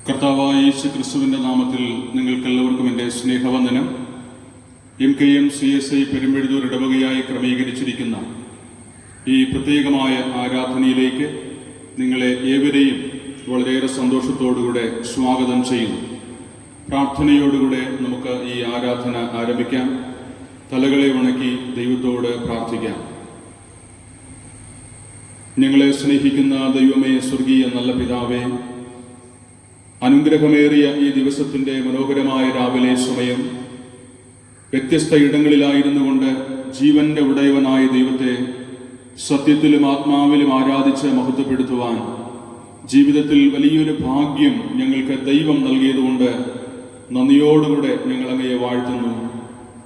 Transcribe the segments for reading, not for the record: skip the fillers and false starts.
കർത്താവായ യേശു ക്രിസ്തുവിൻ്റെ നാമത്തിൽ നിങ്ങൾക്കെല്ലാവർക്കും എൻ്റെ സ്നേഹവന്ദനം. MKM CSI പെരുമ്പഴുതൂർ ഇടവകയായി ക്രമീകരിച്ചിരിക്കുന്ന ഈ പ്രത്യേകമായ ആരാധനയിലേക്ക് നിങ്ങളെ ഏവരെയും വളരെയേറെ സന്തോഷത്തോടുകൂടെ സ്വാഗതം ചെയ്യുന്നു. പ്രാർത്ഥനയോടുകൂടെ നമുക്ക് ഈ ആരാധന ആരംഭിക്കാം. തലകളെ വണക്കി ദൈവത്തോട് പ്രാർത്ഥിക്കാം. ഞങ്ങളെ സ്നേഹിക്കുന്ന ദൈവമേ, സ്വർഗീയ നല്ല പിതാവേ, അനുഗ്രഹമേറിയ ഈ ദിവസത്തിൻ്റെ മനോഹരമായ രാവിലെ സമയം വ്യത്യസ്ത ഇടങ്ങളിലായിരുന്നു കൊണ്ട് ജീവന്റെ ഉടയവനായ ദൈവത്തെ സത്യത്തിലും ആത്മാവിലും ആരാധിച്ച് മഹത്വപ്പെടുത്തുവാൻ ജീവിതത്തിൽ വലിയൊരു ഭാഗ്യം ഞങ്ങൾക്ക് ദൈവം നൽകിയതുകൊണ്ട് നന്ദിയോടുകൂടെ ഞങ്ങൾ അങ്ങയെ വാഴ്ത്തുന്നു.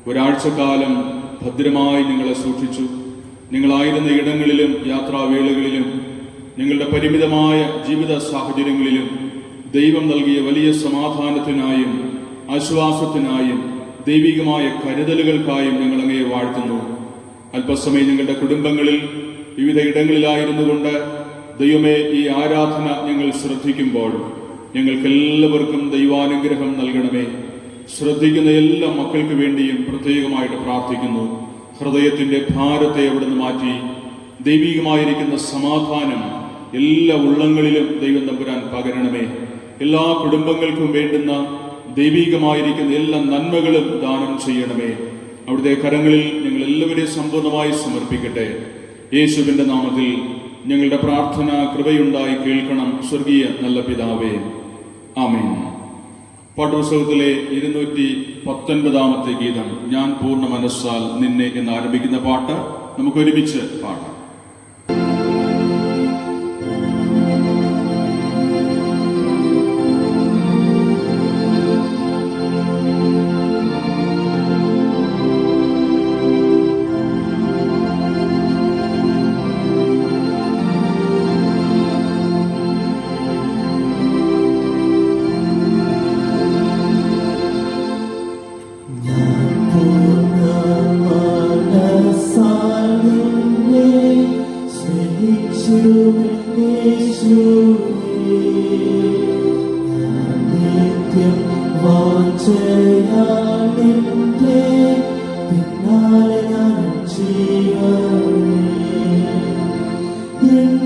ഒരാഴ്ചക്കാലം ഭദ്രമായി ഞങ്ങളെ സൂക്ഷിച്ചു. നിങ്ങളായിരുന്ന ഇടങ്ങളിലും യാത്രാവേളകളിലും ഞങ്ങളുടെ പരിമിതമായ ജീവിത സാഹചര്യങ്ങളിലും ദൈവം നൽകിയ വലിയ സമാധാനത്തിനായും ആശ്വാസത്തിനായും ദൈവികമായ കരുതലുകൾക്കായും ഞങ്ങൾ അങ്ങയെ വാഴ്ത്തുന്നു. അല്പസമയം ഞങ്ങളുടെ കുടുംബങ്ങളിൽ വിവിധ ഇടങ്ങളിലായിരുന്നു കൊണ്ട് ദൈവമേ, ഈ ആരാധന ഞങ്ങൾ ശ്രദ്ധിക്കുമ്പോൾ ഞങ്ങൾക്കെല്ലാവർക്കും ദൈവാനുഗ്രഹം നൽകണമേ. ശ്രദ്ധിക്കുന്ന എല്ലാ മക്കൾക്ക് വേണ്ടിയും പ്രത്യേകമായിട്ട് പ്രാർത്ഥിക്കുന്നു. ഹൃദയത്തിൻ്റെ ഭാരത്തെ അവിടുന്ന് മാറ്റി ദൈവികമായിരിക്കുന്ന സമാധാനം എല്ലാ ഉള്ളങ്ങളിലും ദൈവം തമ്പുരാൻ പകരണമേ. എല്ലാ കുടുംബങ്ങൾക്കും വേണ്ടുന്ന ദൈവികമായിരിക്കുന്ന എല്ലാ നന്മകളും ദാനം ചെയ്യണമേ. അവിടുത്തെ കരങ്ങളിൽ ഞങ്ങൾ എല്ലാവരെയും സമ്പൂർണ്ണമായി സമർപ്പിക്കട്ടെ. യേശുവിൻ്റെ നാമത്തിൽ ഞങ്ങളുടെ പ്രാർത്ഥന കൃപയുണ്ടായി കേൾക്കണം, സ്വർഗീയ നല്ല പിതാവേ, ആമേൻ. പാഠപുസ്തകത്തിലെ 219 ഗീതം, ഞാൻ പൂർണ്ണ മനസ്സാൽ നിന്നെ എന്നാരംഭിക്കുന്ന പാട്ട് നമുക്കൊരുമിച്ച് പാടാം. in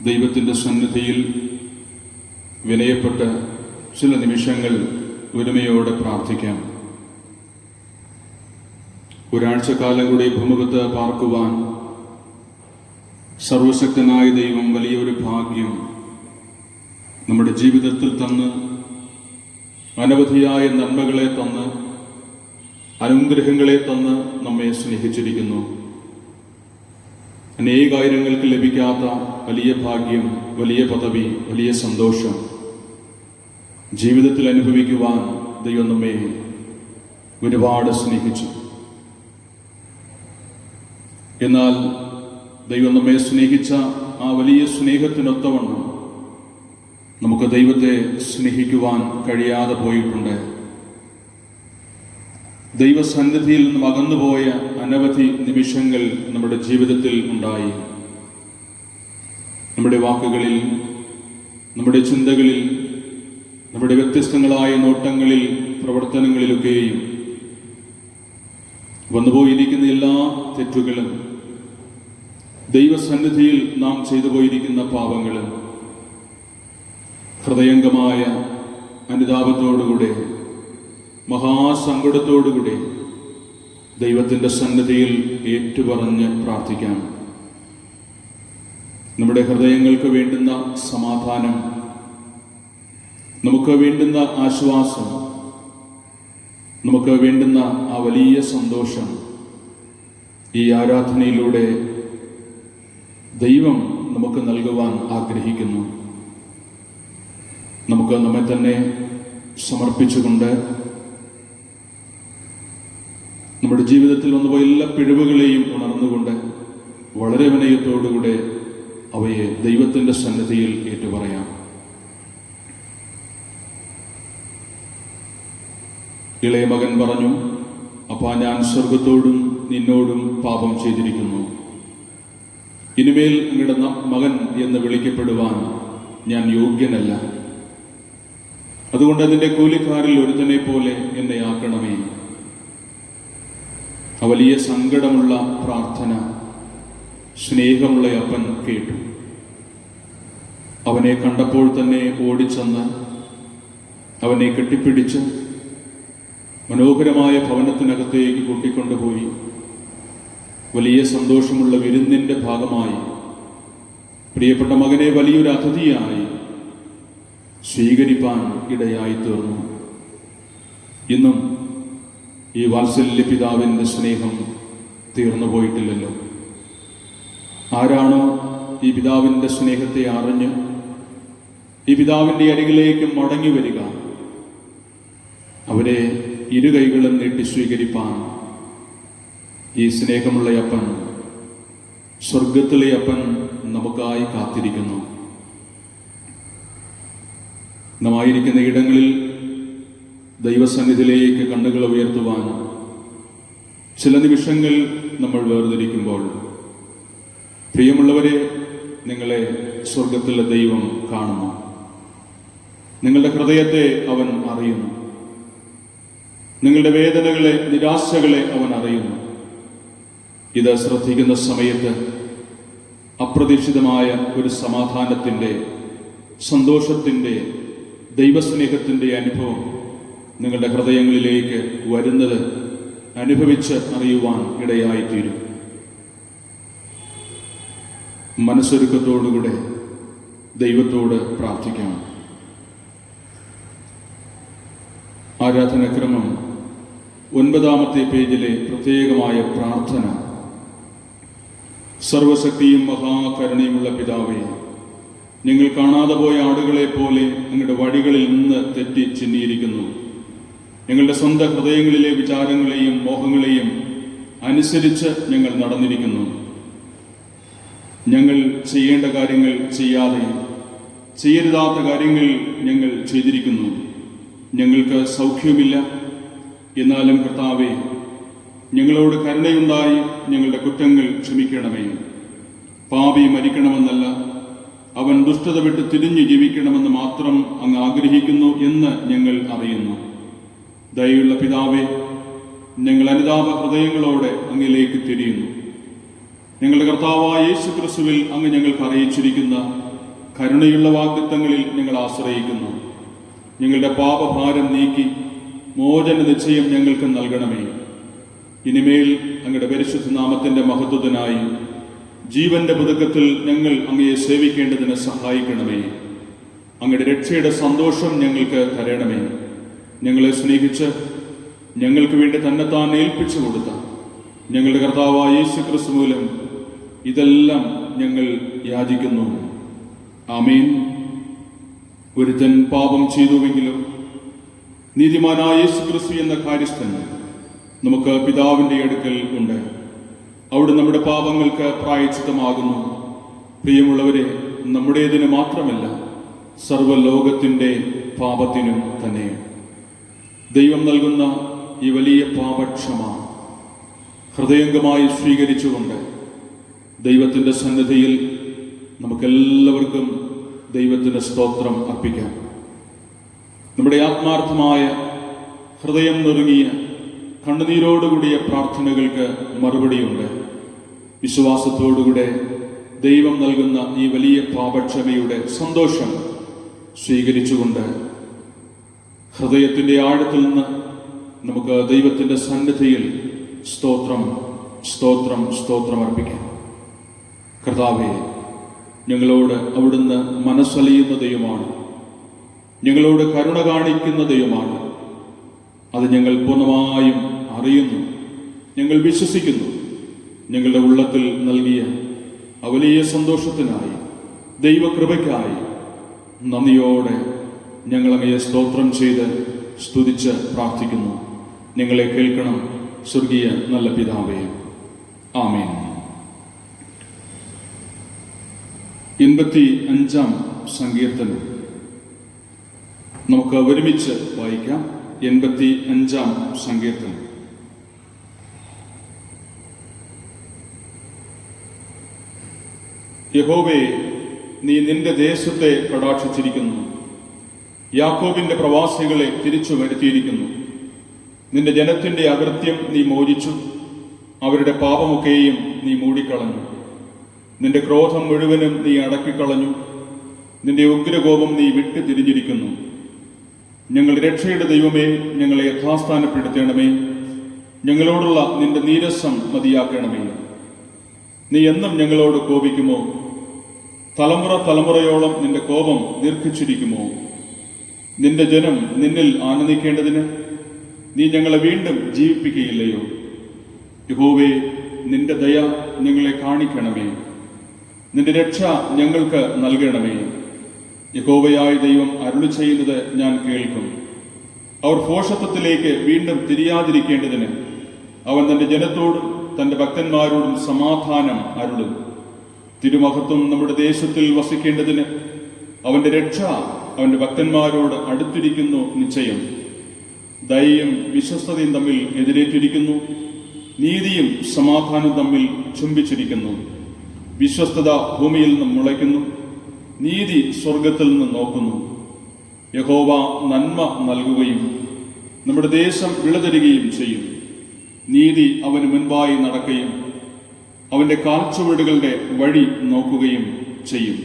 ദൈവത്തിൻ്റെ സന്നിധിയിൽ വിനയപ്പെട്ട് ചില നിമിഷങ്ങൾ ഒരുമയോടെ പ്രാർത്ഥിക്കാം. ഒരാഴ്ചക്കാലം കൂടി ഭൂമുഖത്ത് പാർക്കുവാൻ സർവശക്തനായ ദൈവം വലിയൊരു ഭാഗ്യം നമ്മുടെ ജീവിതത്തിൽ തന്ന് അനവധിയായ നന്മകളെ തന്ന് അനുഗ്രഹങ്ങളെ തന്ന് നമ്മെ സ്നേഹിച്ചിരിക്കുന്നു. അനേകായിരങ്ങൾക്ക് ലഭിക്കാത്ത വലിയ ഭാഗ്യം, വലിയ പദവി, വലിയ സന്തോഷം ജീവിതത്തിൽ അനുഭവിക്കുവാൻ ദൈവം നമ്മെ ഒരുപാട് സ്നേഹിച്ചു. എന്നാൽ ദൈവം നമ്മെ സ്നേഹിച്ച ആ വലിയ സ്നേഹത്തിനൊത്തവണ്ണം നമുക്ക് ദൈവത്തെ സ്നേഹിക്കുവാൻ കഴിയാതെ പോയിട്ടുണ്ട്. ദൈവസന്നിധിയിൽ നിന്നും അകന്നുപോയ അനവധി നിമിഷങ്ങൾ നമ്മുടെ ജീവിതത്തിൽ ഉണ്ടായി. നമ്മുടെ വാക്കുകളിൽ, നമ്മുടെ ചിന്തകളിൽ, നമ്മുടെ വ്യത്യസ്തങ്ങളായ നോട്ടങ്ങളിൽ, പ്രവർത്തനങ്ങളിലൊക്കെയും വന്നുപോയിരിക്കുന്ന എല്ലാ തെറ്റുകളും, ദൈവസന്നിധിയിൽ നാം ചെയ്തു പോയിരിക്കുന്ന പാപങ്ങളും ഹൃദയംഗമായ അനുതാപത്തോടുകൂടെ, മഹാസങ്കടത്തോടുകൂടി ദൈവത്തിൻ്റെ സന്നിധിയിൽ ഏറ്റുപറഞ്ഞ് പ്രാർത്ഥിക്കാം. നമ്മുടെ ഹൃദയങ്ങൾക്ക് വേണ്ടുന്ന സമാധാനം, നമുക്ക് വേണ്ടുന്ന ആശ്വാസം, നമുക്ക് വേണ്ടുന്ന ആ വലിയ സന്തോഷം ഈ ആരാധനയിലൂടെ ദൈവം നമുക്ക് നൽകുവാൻ ആഗ്രഹിക്കുന്നു. നമുക്ക് നമ്മെ തന്നെ സമർപ്പിച്ചുകൊണ്ട് നമ്മുടെ ജീവിതത്തിൽ വന്നുപോയ എല്ലാ പിഴവുകളെയും ഉണർന്നുകൊണ്ട് വളരെ വിനയത്തോടുകൂടെ അവയെ ദൈവത്തിൻ്റെ സന്നിധിയിൽ ഏറ്റുപറയാം. ഇളയ മകൻ പറഞ്ഞു, അപ്പാ, ഞാൻ സ്വർഗത്തോടും നിന്നോടും പാപം ചെയ്തിരിക്കുന്നു. ഇനിമേൽ അങ്ങയുടെ മകൻ എന്ന് വിളിക്കപ്പെടുവാൻ ഞാൻ യോഗ്യനല്ല. അതുകൊണ്ട് അതിൻ്റെ കൂലിക്കാരിൽ ഒരുത്തനെ പോലെ എന്നെ ആക്കണമേ. ആ വലിയ സങ്കടമുള്ള പ്രാർത്ഥന സ്നേഹമുള്ള അപ്പൻ കേട്ടു. അവനെ കണ്ടപ്പോൾ തന്നെ ഓടിച്ചെന്ന് അവനെ കെട്ടിപ്പിടിച്ച് മനോഹരമായ ഭവനത്തിനകത്തേക്ക് കൂട്ടിക്കൊണ്ടുപോയി വലിയ സന്തോഷമുള്ള വിരുന്നിൻ്റെ ഭാഗമായി പ്രിയപ്പെട്ട മകനെ വലിയൊരു അതിഥിയായി സ്വീകരിപ്പാൻ ഇടയായി തീർന്നു. ഇന്നും ഈ വാത്സല്യ പിതാവിൻ്റെ സ്നേഹം തീർന്നു പോയിട്ടില്ലല്ലോ. ആരാണോ ഈ പിതാവിൻ്റെ സ്നേഹത്തെ അറിഞ്ഞ് ഈ പിതാവിൻ്റെ അരികിലേക്ക് മടങ്ങി വരിക, അവരെ ഇരു കൈകളും നീട്ടി സ്വീകരിപ്പാൻ ഈ സ്നേഹമുള്ള അപ്പൻ, സ്വർഗത്തിലെ അപ്പൻ നമുക്കായി കാത്തിരിക്കുന്നു. നാമായിരിക്കുന്ന ഇടങ്ങളിൽ ദൈവസന്നിധിയിലേക്ക് കണ്ണുകൾ ഉയർത്തുവാൻ ചില നിമിഷങ്ങൾ നമ്മൾ വേർതിരിക്കുമ്പോൾ, പ്രിയമുള്ളവരെ, നിങ്ങളെ സ്വർഗത്തിലെ ദൈവം കാണുന്നു. നിങ്ങളുടെ ഹൃദയത്തെ അവൻ അറിയുന്നു. നിങ്ങളുടെ വേദനകളെ, നിരാശകളെ അവൻ അറിയുന്നു. ഇത് ശ്രദ്ധിക്കുന്ന സമയത്ത് അപ്രതീക്ഷിതമായ ഒരു സമാധാനത്തിൻ്റെ, സന്തോഷത്തിൻ്റെ, ദൈവസ്നേഹത്തിൻ്റെ അനുഭവം നിങ്ങളുടെ ഹൃദയങ്ങളിലേക്ക് വരുന്നത് അനുഭവിച്ച് അറിയുവാൻ ഇടയായിത്തീരും. മനസ്സൊരുക്കത്തോടുകൂടെ ദൈവത്തോട് പ്രാർത്ഥിക്കാം. ആരാധനക്രമം 9-ാമത്തെ പേജിലെ പ്രത്യേകമായ പ്രാർത്ഥന. സർവശക്തിയും മഹാകരുണയുമുള്ള പിതാവേ, നിങ്ങൾ കാണാതെ പോയ ആടുകളെ പോലെ അങ്ങയുടെ വഴികളിൽ നിന്ന് തെറ്റി ചിന്നിയിരിക്കുന്നു. ഞങ്ങളുടെ സ്വന്തം ഹൃദയങ്ങളിലെ വിചാരങ്ങളെയും മോഹങ്ങളെയും അനുസരിച്ച് ഞങ്ങൾ നടന്നിരിക്കുന്നു. ഞങ്ങൾ ചെയ്യേണ്ട കാര്യങ്ങൾ ചെയ്യാതെ, ചെയ്യരുതാത്ത കാര്യങ്ങൾ ഞങ്ങൾ ചെയ്തിരിക്കുന്നു. ഞങ്ങൾക്ക് സൗഖ്യമില്ല. എന്നാലും കർത്താവേ, ഞങ്ങളോട് കരുണയുണ്ടായി ഞങ്ങളുടെ കുറ്റങ്ങൾ ക്ഷമിക്കണമേ. പാപി മരിക്കണമെന്നല്ല, അവൻ ദുഷ്ടത വിട്ട് തിരിഞ്ഞു ജീവിക്കണമെന്ന് മാത്രം അങ്ങ് ആഗ്രഹിക്കുന്നു എന്ന് ഞങ്ങൾ അറിയുന്നു. ദയയുള്ള പിതാവേ, ഞങ്ങൾ അനുതാപ ഹൃദയങ്ങളോടെ അങ്ങിലേക്ക് തിരിയുന്നു. ഞങ്ങളുടെ കർത്താവായ യേശു ക്രിസ്തുവിൽ അങ്ങ് ഞങ്ങൾക്ക് അറിയിച്ചിരിക്കുന്ന കരുണയുള്ള വാഗ്ദത്തങ്ങളിൽ ഞങ്ങൾ ആശ്രയിക്കുന്നു. ഞങ്ങളുടെ പാപഭാരം നീക്കി മോചന നിശ്ചയം ഞങ്ങൾക്ക് നൽകണമേ. ഇനിമേൽ അങ്ങയുടെ പരിശുദ്ധ നാമത്തിന്റെ മഹത്വത്തിനായി ജീവന്റെ പുതുക്കത്തിൽ ഞങ്ങൾ അങ്ങയെ സേവിക്കേണ്ടതിന് സഹായിക്കണമേ. അങ്ങയുടെ രക്ഷയുടെ സന്തോഷം ഞങ്ങൾക്ക് തരണമേ. ഞങ്ങളെ സ്നേഹിച്ച് ഞങ്ങൾക്ക് വേണ്ടി തന്നെത്താൻ ഏൽപ്പിച്ചു കൊടുത്ത ഞങ്ങളുടെ കർത്താവായ യേശു ക്രിസ്തു മൂലം ഇതെല്ലാം ഞങ്ങൾ യാചിക്കുന്നു. ആമേൻ. ഒരുത്തൻ പാപം ചെയ്തുവെങ്കിലും നീതിമാനായ യേശു ക്രിസ്തു എന്ന കാര്യസ്ഥൻ നമുക്ക് പിതാവിന്റെ അടുക്കൽ ഉണ്ട്. അവിടെ നമ്മുടെ പാപങ്ങൾക്ക് പ്രായശ്ചിത്തമാകുന്നു. പ്രിയമുള്ളവരെ, നമ്മുടേതിന് മാത്രമല്ല, സർവ്വലോകത്തിന്റെ പാപത്തിനും തന്നെ ദൈവം നൽകുന്ന ഈ വലിയ പാപക്ഷമ ഹൃദയംഗമായി സ്വീകരിച്ചുകൊണ്ട് ദൈവത്തിന്റെ സന്നിധിയിൽ നമുക്കെല്ലാവർക്കും ദൈവത്തിന് സ്തോത്രം അർപ്പിക്കാം. നമ്മുടെ ആത്മാർത്ഥമായ ഹൃദയം നുറുങ്ങിയ കണ്ണുനീരോടുകൂടിയ പ്രാർത്ഥനകൾക്ക് മറുപടിയുണ്ട്. വിശ്വാസത്തോടുകൂടെ ദൈവം നൽകുന്ന ഈ വലിയ പാപക്ഷമയുടെ സന്തോഷം സ്വീകരിച്ചുകൊണ്ട് ഹൃദയത്തിന്റെ ആഴത്തിൽ നിന്ന് നമുക്ക് ദൈവത്തിന്റെ സന്നിധിയിൽ സ്തോത്രം സ്തോത്രം സ്തോത്രം അർപ്പിക്കാം. കർത്താവേ, ഞങ്ങളോട് അവിടുന്ന് മനസ്സലിയുന്ന ദൈവമാണ്, ഞങ്ങളോട് കരുണ കാണിക്കുന്ന ദൈവമാണ്. അത് ഞങ്ങൾ പൂർണ്ണമായും അറിയുന്നു, ഞങ്ങൾ വിശ്വസിക്കുന്നു. ഞങ്ങളുടെ ഉള്ളത്തിൽ നൽകിയ ആ വലിയ സന്തോഷത്തിനായി, ദൈവകൃപയ്ക്കായി നന്ദിയോടെ ഞങ്ങൾ അങ്ങയെ സ്തോത്രം ചെയ്ത് സ്തുതിച്ച് പ്രാർത്ഥിക്കുന്നു. ഞങ്ങളെ കേൾക്കണം സ്വർഗീയ നല്ല പിതാവേ. ആമേൻ. 85-ാം സങ്കീർത്തനം നമുക്ക് ഒരുമിച്ച് വായിക്കാം. 85-ാം സങ്കീർത്തനം. യഹോവേ, നീ നിന്റെ ദേശത്തെ കടാക്ഷിച്ചിരിക്കുന്നു, യാക്കോബിന്റെ പ്രവാസികളെ തിരിച്ചു വരുത്തിയിരിക്കുന്നു. നിന്റെ ജനത്തിന്റെ അകൃത്യം നീ മോചിച്ചു, അവരുടെ പാപമൊക്കെയും നീ മൂടിക്കളഞ്ഞു. നിന്റെ ക്രോധം മുഴുവനും നീ അടക്കിക്കളഞ്ഞു, നിന്റെ ഉഗ്രകോപം നീ വിട്ടു തിരിഞ്ഞിരിക്കുന്നു. ഞങ്ങൾ രക്ഷയുടെ ദൈവമേ, ഞങ്ങളെ യഥാസ്ഥാനപ്പെടുത്തണമേ. ഞങ്ങളോടുള്ള നിന്റെ നീരസം മതിയാക്കണമേ. നീ എന്നും ഞങ്ങളോട് കോപിക്കുമോ? തലമുറ തലമുറയോളം നിന്റെ കോപം ദീർഘിച്ചിരിക്കുമോ? നിന്റെ ജനം നിന്നിൽ ആനന്ദിക്കേണ്ടതിന് നീ ഞങ്ങളെ വീണ്ടും ജീവിപ്പിക്കുകയില്ലയോ? യഹോവേ, നിന്റെ ദയ ഞങ്ങളെ കാണിക്കണമേ, നിന്റെ രക്ഷ ഞങ്ങൾക്ക് നൽകണമേ. യഹോവയായ ദൈവം അരുളി ചെയ്യുന്നത് ഞാൻ കേൾക്കും. അവർ ഭോഷത്വത്തിലേക്ക് വീണ്ടും തിരിയാതിരിക്കേണ്ടതിന് അവൻ തന്റെ ജനത്തോടും തന്റെ ഭക്തന്മാരോടും സമാധാനം അരുളും. തിരുമഹത്വം നമ്മുടെ ദേശത്തിൽ വസിക്കേണ്ടതിന് അവന്റെ രക്ഷ അവന്റെ ഭക്തന്മാരോട് അടുത്തിരിക്കുന്നു നിശ്ചയം. ദയയും വിശ്വസ്തതയും തമ്മിൽ എതിരേറ്റിരിക്കുന്നു, നീതിയും സമാധാനവും തമ്മിൽ ചുംബിച്ചിരിക്കുന്നു. വിശ്വസ്തത ഭൂമിയിൽ നിന്നും മുളയ്ക്കുന്നു, നീതി സ്വർഗത്തിൽ നിന്ന് നോക്കുന്നു. യഹോവ നന്മ നൽകുകയും നമ്മുടെ ദേശം വിളതരുകയും ചെയ്യും. നീതി അവന് മുൻപായി നടക്കുകയും അവന്റെ കാൽച്ചുവടുകളുടെ വഴി നോക്കുകയും ചെയ്യും.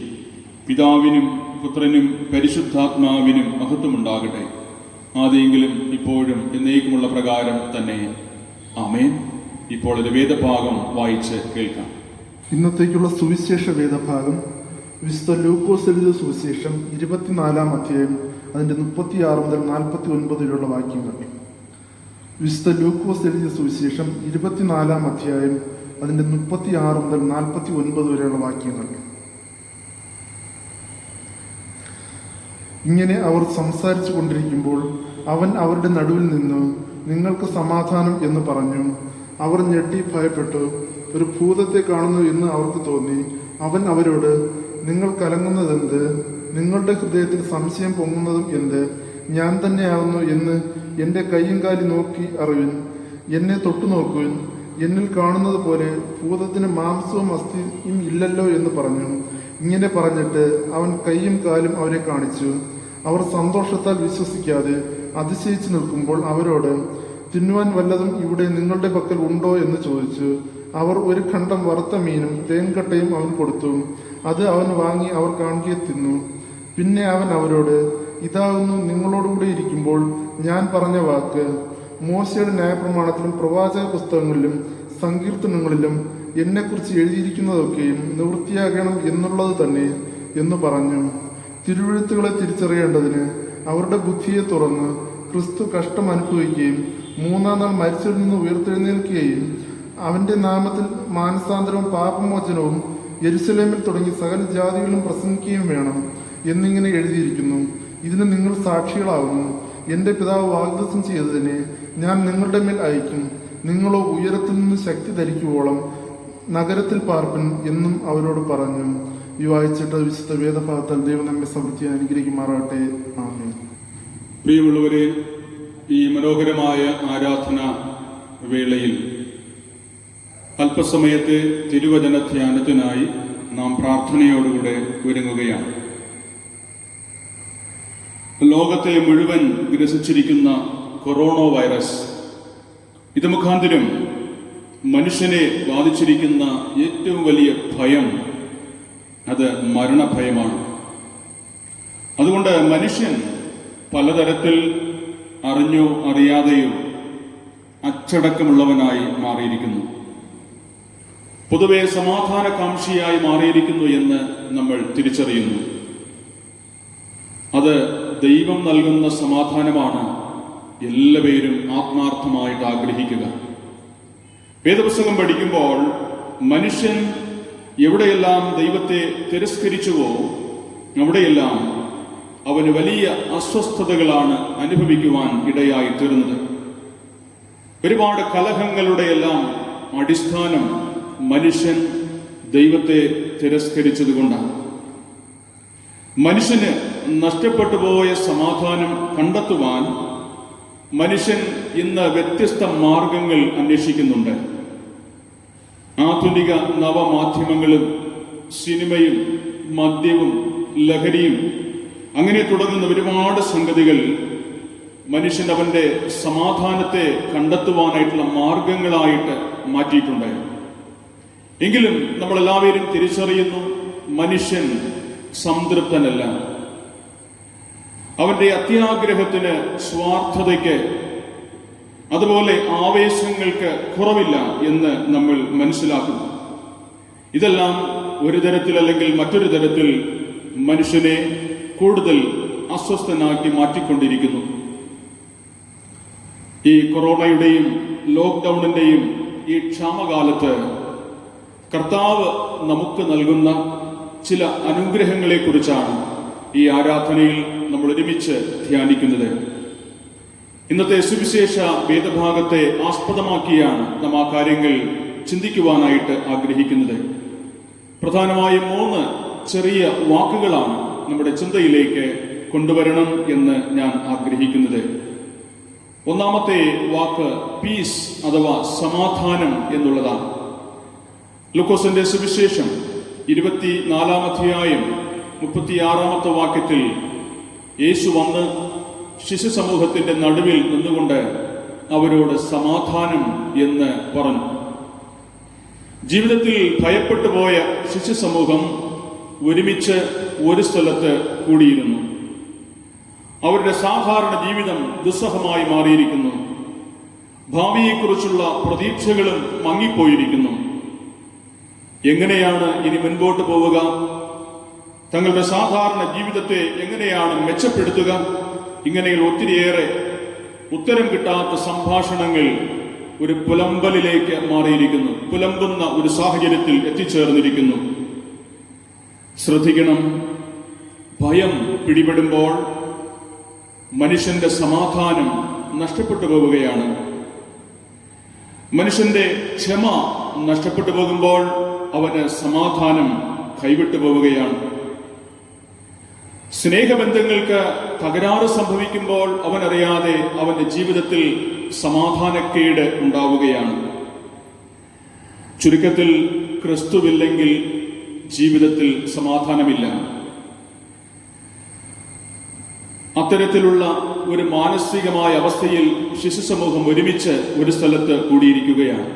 പിതാവിനും പുത്രനും പരിശുദ്ധാത്മാവിനും മഹത്വമുണ്ടാകട്ടെ, ആദ്യെങ്കിലും ഇപ്പോഴും എന്നേക്കുമുള്ള പ്രകാരം തന്നെ. ആമേൻ. ഇപ്പോൾ ഒരു വേദഭാഗം വായിച്ച് കേൾക്കാം. ഇന്നത്തേക്കുള്ള സുവിശേഷ വേദഭാഗം വിശുദ്ധ ലൂക്കോസ് എഴുതിയ സുവിശേഷം 24-ാം അധ്യായം അതിന്റെ 36 മുതൽ 49 വരെയുള്ള വാക്യങ്ങൾ. വിശുദ്ധ ലൂക്കോസ് എഴുതിയ സുവിശേഷം 24-ാം അധ്യായം അതിന്റെ 36 മുതൽ 49 വരെയുള്ള വാക്യങ്ങൾ. ഇങ്ങനെ അവർ സംസാരിച്ചു കൊണ്ടിരിക്കുമ്പോൾ അവൻ അവരുടെ നടുവിൽ നിന്ന് നിങ്ങൾക്ക് സമാധാനം എന്ന് പറഞ്ഞു. അവർ ഞെട്ടി ഭയപ്പെട്ടു, ഒരു ഭൂതത്തെ കാണുന്നു എന്ന് അവർക്ക് തോന്നി. അവൻ അവരോട്, നിങ്ങൾ കലങ്ങുന്നതെന്ത്? നിങ്ങളുടെ ഹൃദയത്തിൽ സംശയം പൊങ്ങുന്നതും എന്ത്? ഞാൻ തന്നെയാവുന്നു എന്ന് എൻ്റെ കൈയും കാലും നോക്കി അറിവിൻ. എന്നെ തൊട്ടു നോക്കുവിൻ. എന്നിൽ കാണുന്നത് പോലെ ഭൂതത്തിന് മാംസവും അസ്ഥിയും ഇല്ലല്ലോ എന്ന് പറഞ്ഞു. ഇങ്ങനെ പറഞ്ഞിട്ട് അവൻ കൈയും കാലും അവരെ കാണിച്ചു. അവർ സന്തോഷത്താൽ വിശ്വസിക്കാതെ അതിശയിച്ചു നിൽക്കുമ്പോൾ അവരോട്, തിന്നുവാൻ വല്ലതും ഇവിടെ നിങ്ങളുടെ പക്കൽ ഉണ്ടോ എന്ന് ചോദിച്ചു. അവർ ഒരു ഖണ്ഡം വറുത്ത മീനും തേൻകട്ടയും അവൻ കൊടുത്തു. അത് അവൻ വാങ്ങി അവർ കാണുകയെ തിന്നു. പിന്നെ അവൻ അവരോട്, ഇതാകുന്നു നിങ്ങളോടുകൂടെ ഇരിക്കുമ്പോൾ ഞാൻ പറഞ്ഞ വാക്ക്. മോശയുടെ ന്യായപ്രമാണത്തിലും പ്രവാചക പുസ്തകങ്ങളിലും സങ്കീർത്തനങ്ങളിലും എന്നെക്കുറിച്ച് എഴുതിയിരിക്കുന്നതൊക്കെയും നിവൃത്തിയാകണം എന്നുള്ളത് തന്നെ എന്ന് പറഞ്ഞു. തിരുവെഴുത്തുകളെ തിരിച്ചറിയേണ്ടതിന് അവരുടെ ബുദ്ധിയെ തുറന്ന് ക്രിസ്തു കഷ്ടം അനുഭവിക്കുകയും 3-ാം നാൾ മരിച്ചവരിൽ നിന്ന് ഉയർത്തെഴുന്നേൽക്കുകയും അവന്റെ നാമത്തിൽ മാനസാന്തരവും പാപമോചനവും യെരുശലേമിൽ തുടങ്ങി സകല ജാതികളിലും പ്രസംഗിക്കുകയും വേണം എന്നിങ്ങനെ എഴുതിയിരിക്കുന്നു. ഇതിന് നിങ്ങൾ സാക്ഷികളാവുന്നു. എന്റെ പിതാവ് വാഗ്ദത്തം ചെയ്തതിനെ ഞാൻ നിങ്ങളുടെ മേൽ അയക്കും. നിങ്ങളോ ഉയരത്തിൽ നിന്ന് ശക്തി ധരിക്കുവോളം നഗരത്തിൽ പാർപ്പൻ എന്നും അവരോട് പറഞ്ഞു. ഈ വായിച്ചിട്ട് വിശുദ്ധ വേദഭാഗത്താൽ ദൈവം നമ്മെ സമൃദ്ധി അനുഗ്രഹിക്കുമാറാട്ടെ. ആമേൻ. പ്രിയമുള്ളവരെ, ഈ മനോഹരമായ ആരാധന വേളയിൽ അല്പസമയത്തെ തിരുവചന ധ്യാനത്തിനായി നാം പ്രാർത്ഥനയോടുകൂടെ ഒരുങ്ങുകയാണ്. ലോകത്തെ മുഴുവൻ ഗ്രസിച്ചിരിക്കുന്ന കൊറോണ വൈറസ്, ഇത് മുഖാന്തരം മനുഷ്യനെ ബാധിച്ചിരിക്കുന്ന ഏറ്റവും വലിയ ഭയം അത് മരണഭയമാണ്. അതുകൊണ്ട് മനുഷ്യൻ പലതരത്തിൽ അറിഞ്ഞോ അറിയാതെയോ അച്ചടക്കമുള്ളവനായി മാറിയിരിക്കുന്നു. പൊതുവെ സമാധാനകാംക്ഷിയായി മാറിയിരിക്കുന്നു എന്ന് നമ്മൾ തിരിച്ചറിയുന്നു. അത് ദൈവം നൽകുന്ന സമാധാനമാണ് എല്ലാവരും ആത്മാർത്ഥമായിട്ട് ആഗ്രഹിക്കുക. വേദപുസ്തകം പഠിക്കുമ്പോൾ മനുഷ്യൻ എവിടെയെല്ലാം ദൈവത്തെ തിരസ്കരിച്ചുവോ അവിടെയെല്ലാം അവന് വലിയ അസ്വസ്ഥതകളാണ് അനുഭവിക്കുവാൻ ഇടയായി തീർന്നത്. ഒരുപാട് കലഹങ്ങളുടെ എല്ലാം അടിസ്ഥാനം മനുഷ്യൻ ദൈവത്തെ തിരസ്കരിച്ചതുകൊണ്ടാണ്. മനുഷ്യന് നഷ്ടപ്പെട്ടു പോയ സമാധാനം കണ്ടെത്തുവാൻ മനുഷ്യൻ ഇന്ന് വ്യത്യസ്ത മാർഗങ്ങൾ അന്വേഷിക്കുന്നുണ്ട്. ആധുനിക നവമാധ്യമങ്ങളും സിനിമയും മദ്യവും ലഹരിയും അങ്ങനെ തുടങ്ങുന്ന ഒരുപാട് സംഗതികൾ മനുഷ്യൻ അവന്റെ സമാധാനത്തെ കണ്ടെത്തുവാനായിട്ടുള്ള മാർഗങ്ങളായിട്ട് മാറ്റിയിട്ടുണ്ട്. എങ്കിലും നമ്മളെല്ലാവരും തിരിച്ചറിയുന്നു, മനുഷ്യൻ സംതൃപ്തനല്ല. അവന്റെ അത്യാഗ്രഹത്തിന്, സ്വാർത്ഥതയ്ക്ക്, അതുപോലെ ആവേശങ്ങൾക്ക് കുറവില്ല എന്ന് നമ്മൾ മനസ്സിലാക്കുന്നു. ഇതെല്ലാം ഒരു തരത്തിൽ അല്ലെങ്കിൽ മറ്റൊരു തരത്തിൽ മനുഷ്യനെ കൂടുതൽ അസ്വസ്ഥനാക്കി മാറ്റിക്കൊണ്ടിരിക്കുന്നു. ഈ കൊറോണയുടെയും ലോക്ക്ഡൌണിന്റെയും ഈ ക്ഷാമകാലത്ത് കർത്താവ് നമുക്ക് നൽകുന്ന ചില അനുഗ്രഹങ്ങളെ കുറിച്ചാണ് ഈ ആരാധനയിൽ നമ്മൾ ഒരുമിച്ച് ധ്യാനിക്കുന്നത്. ഇന്നത്തെ സുവിശേഷ വേദഭാഗത്തെ ആസ്പദമാക്കിയാണ് നാം ആ കാര്യങ്ങൾ ചിന്തിക്കുവാനായിട്ട് ആഗ്രഹിക്കുന്നത്. പ്രധാനമായും 3 ചെറിയ വാക്കുകളാണ് നമ്മുടെ ചിന്തയിലേക്ക് കൊണ്ടുവരണം എന്ന് ഞാൻ ആഗ്രഹിക്കുന്നത്. ഒന്നാമത്തെ വാക്ക് പീസ് അഥവാ സമാധാനം എന്നുള്ളതാണ്. ലൂക്കോസിന്റെ സുവിശേഷം 24-ാം അധ്യായം 36-ാമത്തെ വാക്യത്തിൽ യേശു വന്ന് ശിശു സമൂഹത്തിന്റെ നടുവിൽ നിന്നുകൊണ്ട് അവരോട് സമാധാനം എന്ന് പറഞ്ഞു. ജീവിതത്തിൽ ഭയപ്പെട്ടു പോയ ശിശു സമൂഹം ഒരുമിച്ച് ഒരു സ്ഥലത്ത് കൂടിയിരുന്നു. അവരുടെ സാധാരണ ജീവിതം ദുസ്സഹമായി മാറിയിരിക്കുന്നു. ഭാവിയെക്കുറിച്ചുള്ള പ്രതീക്ഷകളും മങ്ങിപ്പോയിരിക്കുന്നു. എങ്ങനെയാണ് ഇനി മുൻപോട്ട് പോവുക? തങ്ങളുടെ സാധാരണ ജീവിതത്തെ എങ്ങനെയാണ് മെച്ചപ്പെടുത്തുക? ഇങ്ങനെയുള്ള ഒത്തിരിയേറെ ഉത്തരം കിട്ടാത്ത സംഭാഷണങ്ങൾ ഒരു പുലമ്പലിലേക്ക് മാറിയിരിക്കുന്നു. പുലമ്പുന്ന ഒരു സാഹചര്യത്തിൽ എത്തിച്ചേർന്നിരിക്കുന്നു. ശ്രദ്ധിക്കണം, ഭയം പിടിപെടുമ്പോൾ മനുഷ്യന്റെ സമാധാനം നഷ്ടപ്പെട്ടു പോവുകയാണ്. മനുഷ്യന്റെ ക്ഷമ നഷ്ടപ്പെട്ടു പോകുമ്പോൾ അവന് സമാധാനം കൈവിട്ടു പോവുകയാണ്. സ്നേഹബന്ധങ്ങൾക്ക് തകരാറ് സംഭവിക്കുമ്പോൾ അവനറിയാതെ അവന്റെ ജീവിതത്തിൽ സമാധാനക്കേട് ഉണ്ടാവുകയാണ്. ചുരുക്കത്തിൽ, ക്രിസ്തുവില്ലെങ്കിൽ ജീവിതത്തിൽ സമാധാനമില്ല. അത്തരത്തിലുള്ള ഒരു മാനസികമായ അവസ്ഥയിൽ ശിശു സമൂഹം ഒരുമിച്ച് ഒരു സ്ഥലത്ത് കൂടിയിരിക്കുകയാണ്.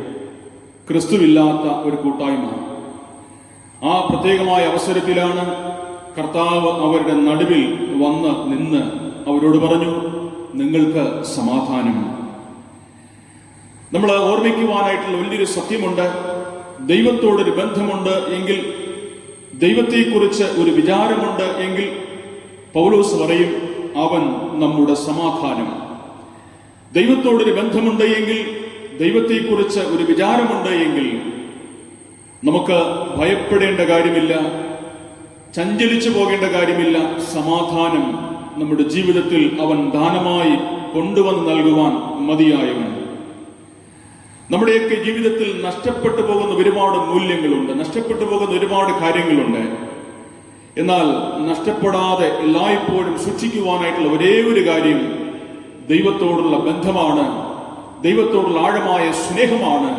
ക്രിസ്തുവില്ലാത്ത ഒരു കൂട്ടായ്മ. ആ പ്രത്യേകമായ അവസരത്തിലാണ് കർത്താവ് അവരുടെ നടുവിൽ വന്ന് നിന്ന് അവരോട് പറഞ്ഞു, നിങ്ങൾക്ക് സമാധാനം. നമ്മൾ ഓർമ്മിക്കുവാനായിട്ടുള്ള വലിയൊരു സത്യമുണ്ട്. ദൈവത്തോടൊരു ബന്ധമുണ്ട് എങ്കിൽ, ദൈവത്തെക്കുറിച്ച് ഒരു വിചാരമുണ്ട് എങ്കിൽ, പൗലോസ് പറയും, അവൻ നമ്മുടെ സമാധാനം. ദൈവത്തോടൊരു ബന്ധമുണ്ട് എങ്കിൽ, ദൈവത്തെക്കുറിച്ച് ഒരു വിചാരമുണ്ട് എങ്കിൽ നമുക്ക് ഭയപ്പെടേണ്ട കാര്യമില്ല, ചഞ്ചലിച്ചു പോകേണ്ട കാര്യമില്ല. സമാധാനം നമ്മുടെ ജീവിതത്തിൽ അവൻ ദാനമായി കൊണ്ടുവന്ന് നൽകുവാൻ മതിയായവൻ. നമ്മുടെയൊക്കെ ജീവിതത്തിൽ നഷ്ടപ്പെട്ടു പോകുന്ന ഒരുപാട് മൂല്യങ്ങളുണ്ട്, നഷ്ടപ്പെട്ടു പോകുന്ന ഒരുപാട് കാര്യങ്ങളുണ്ട്. എന്നാൽ നഷ്ടപ്പെടാതെ എല്ലായ്പ്പോഴും സൂക്ഷിക്കുവാനായിട്ടുള്ള ഒരേ ഒരു കാര്യം ദൈവത്തോടുള്ള ബന്ധമാണ്, ദൈവത്തോടുള്ള ആഴമായ സ്നേഹമാണ്.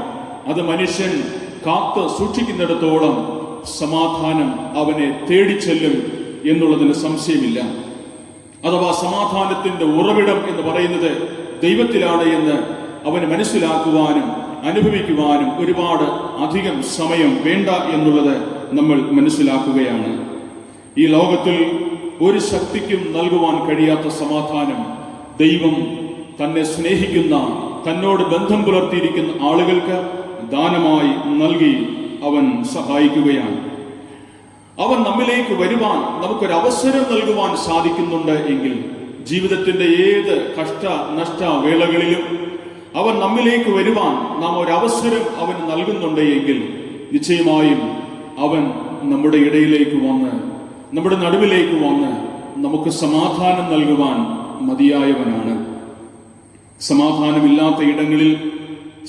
അത് മനുഷ്യൻ കാത്ത് സൂക്ഷിക്കുന്നിടത്തോളം സമാധാനം അവനെ തേടിച്ചെല്ലും എന്നുള്ളതിന് സംശയമില്ല. അഥവാ സമാധാനത്തിന്റെ ഉറവിടം എന്ന് പറയുന്നത് ദൈവത്തിലാണ് എന്ന് അവന് മനസ്സിലാക്കുവാനും അനുഭവിക്കുവാനും ഒരുപാട് അധികം സമയം വേണ്ട എന്നുള്ളത് നമ്മൾ മനസ്സിലാക്കുകയാണ്. ഈ ലോകത്തിൽ ഒരു ശക്തിക്കും നൽകുവാൻ കഴിയാത്ത സമാധാനം ദൈവം തന്നെ സ്നേഹിക്കുന്ന, തന്നോട് ബന്ധം പുലർത്തിയിരിക്കുന്ന ആളുകൾക്ക് ദാനമായി നൽകി അവൻ സഹായിക്കുകയാണ്. അവൻ നമ്മിലേക്ക് വരുവാൻ നമുക്കൊരവസരം നൽകുവാൻ സാധിക്കുന്നുണ്ട് എങ്കിൽ, ജീവിതത്തിന്റെ ഏത് കഷ്ട നഷ്ട വേളകളിലും അവൻ നമ്മിലേക്ക് വരുവാൻ നാം ഒരവസരം അവൻ നൽകുന്നുണ്ട് എങ്കിൽ, നിശ്ചയമായും അവൻ നമ്മുടെ ഇടയിലേക്ക് വന്ന്, നമ്മുടെ നടുവിലേക്ക് വന്ന് നമുക്ക് സമാധാനം നൽകുവാൻ മതിയായവനാണ്. സമാധാനമില്ലാത്ത ഇടങ്ങളിൽ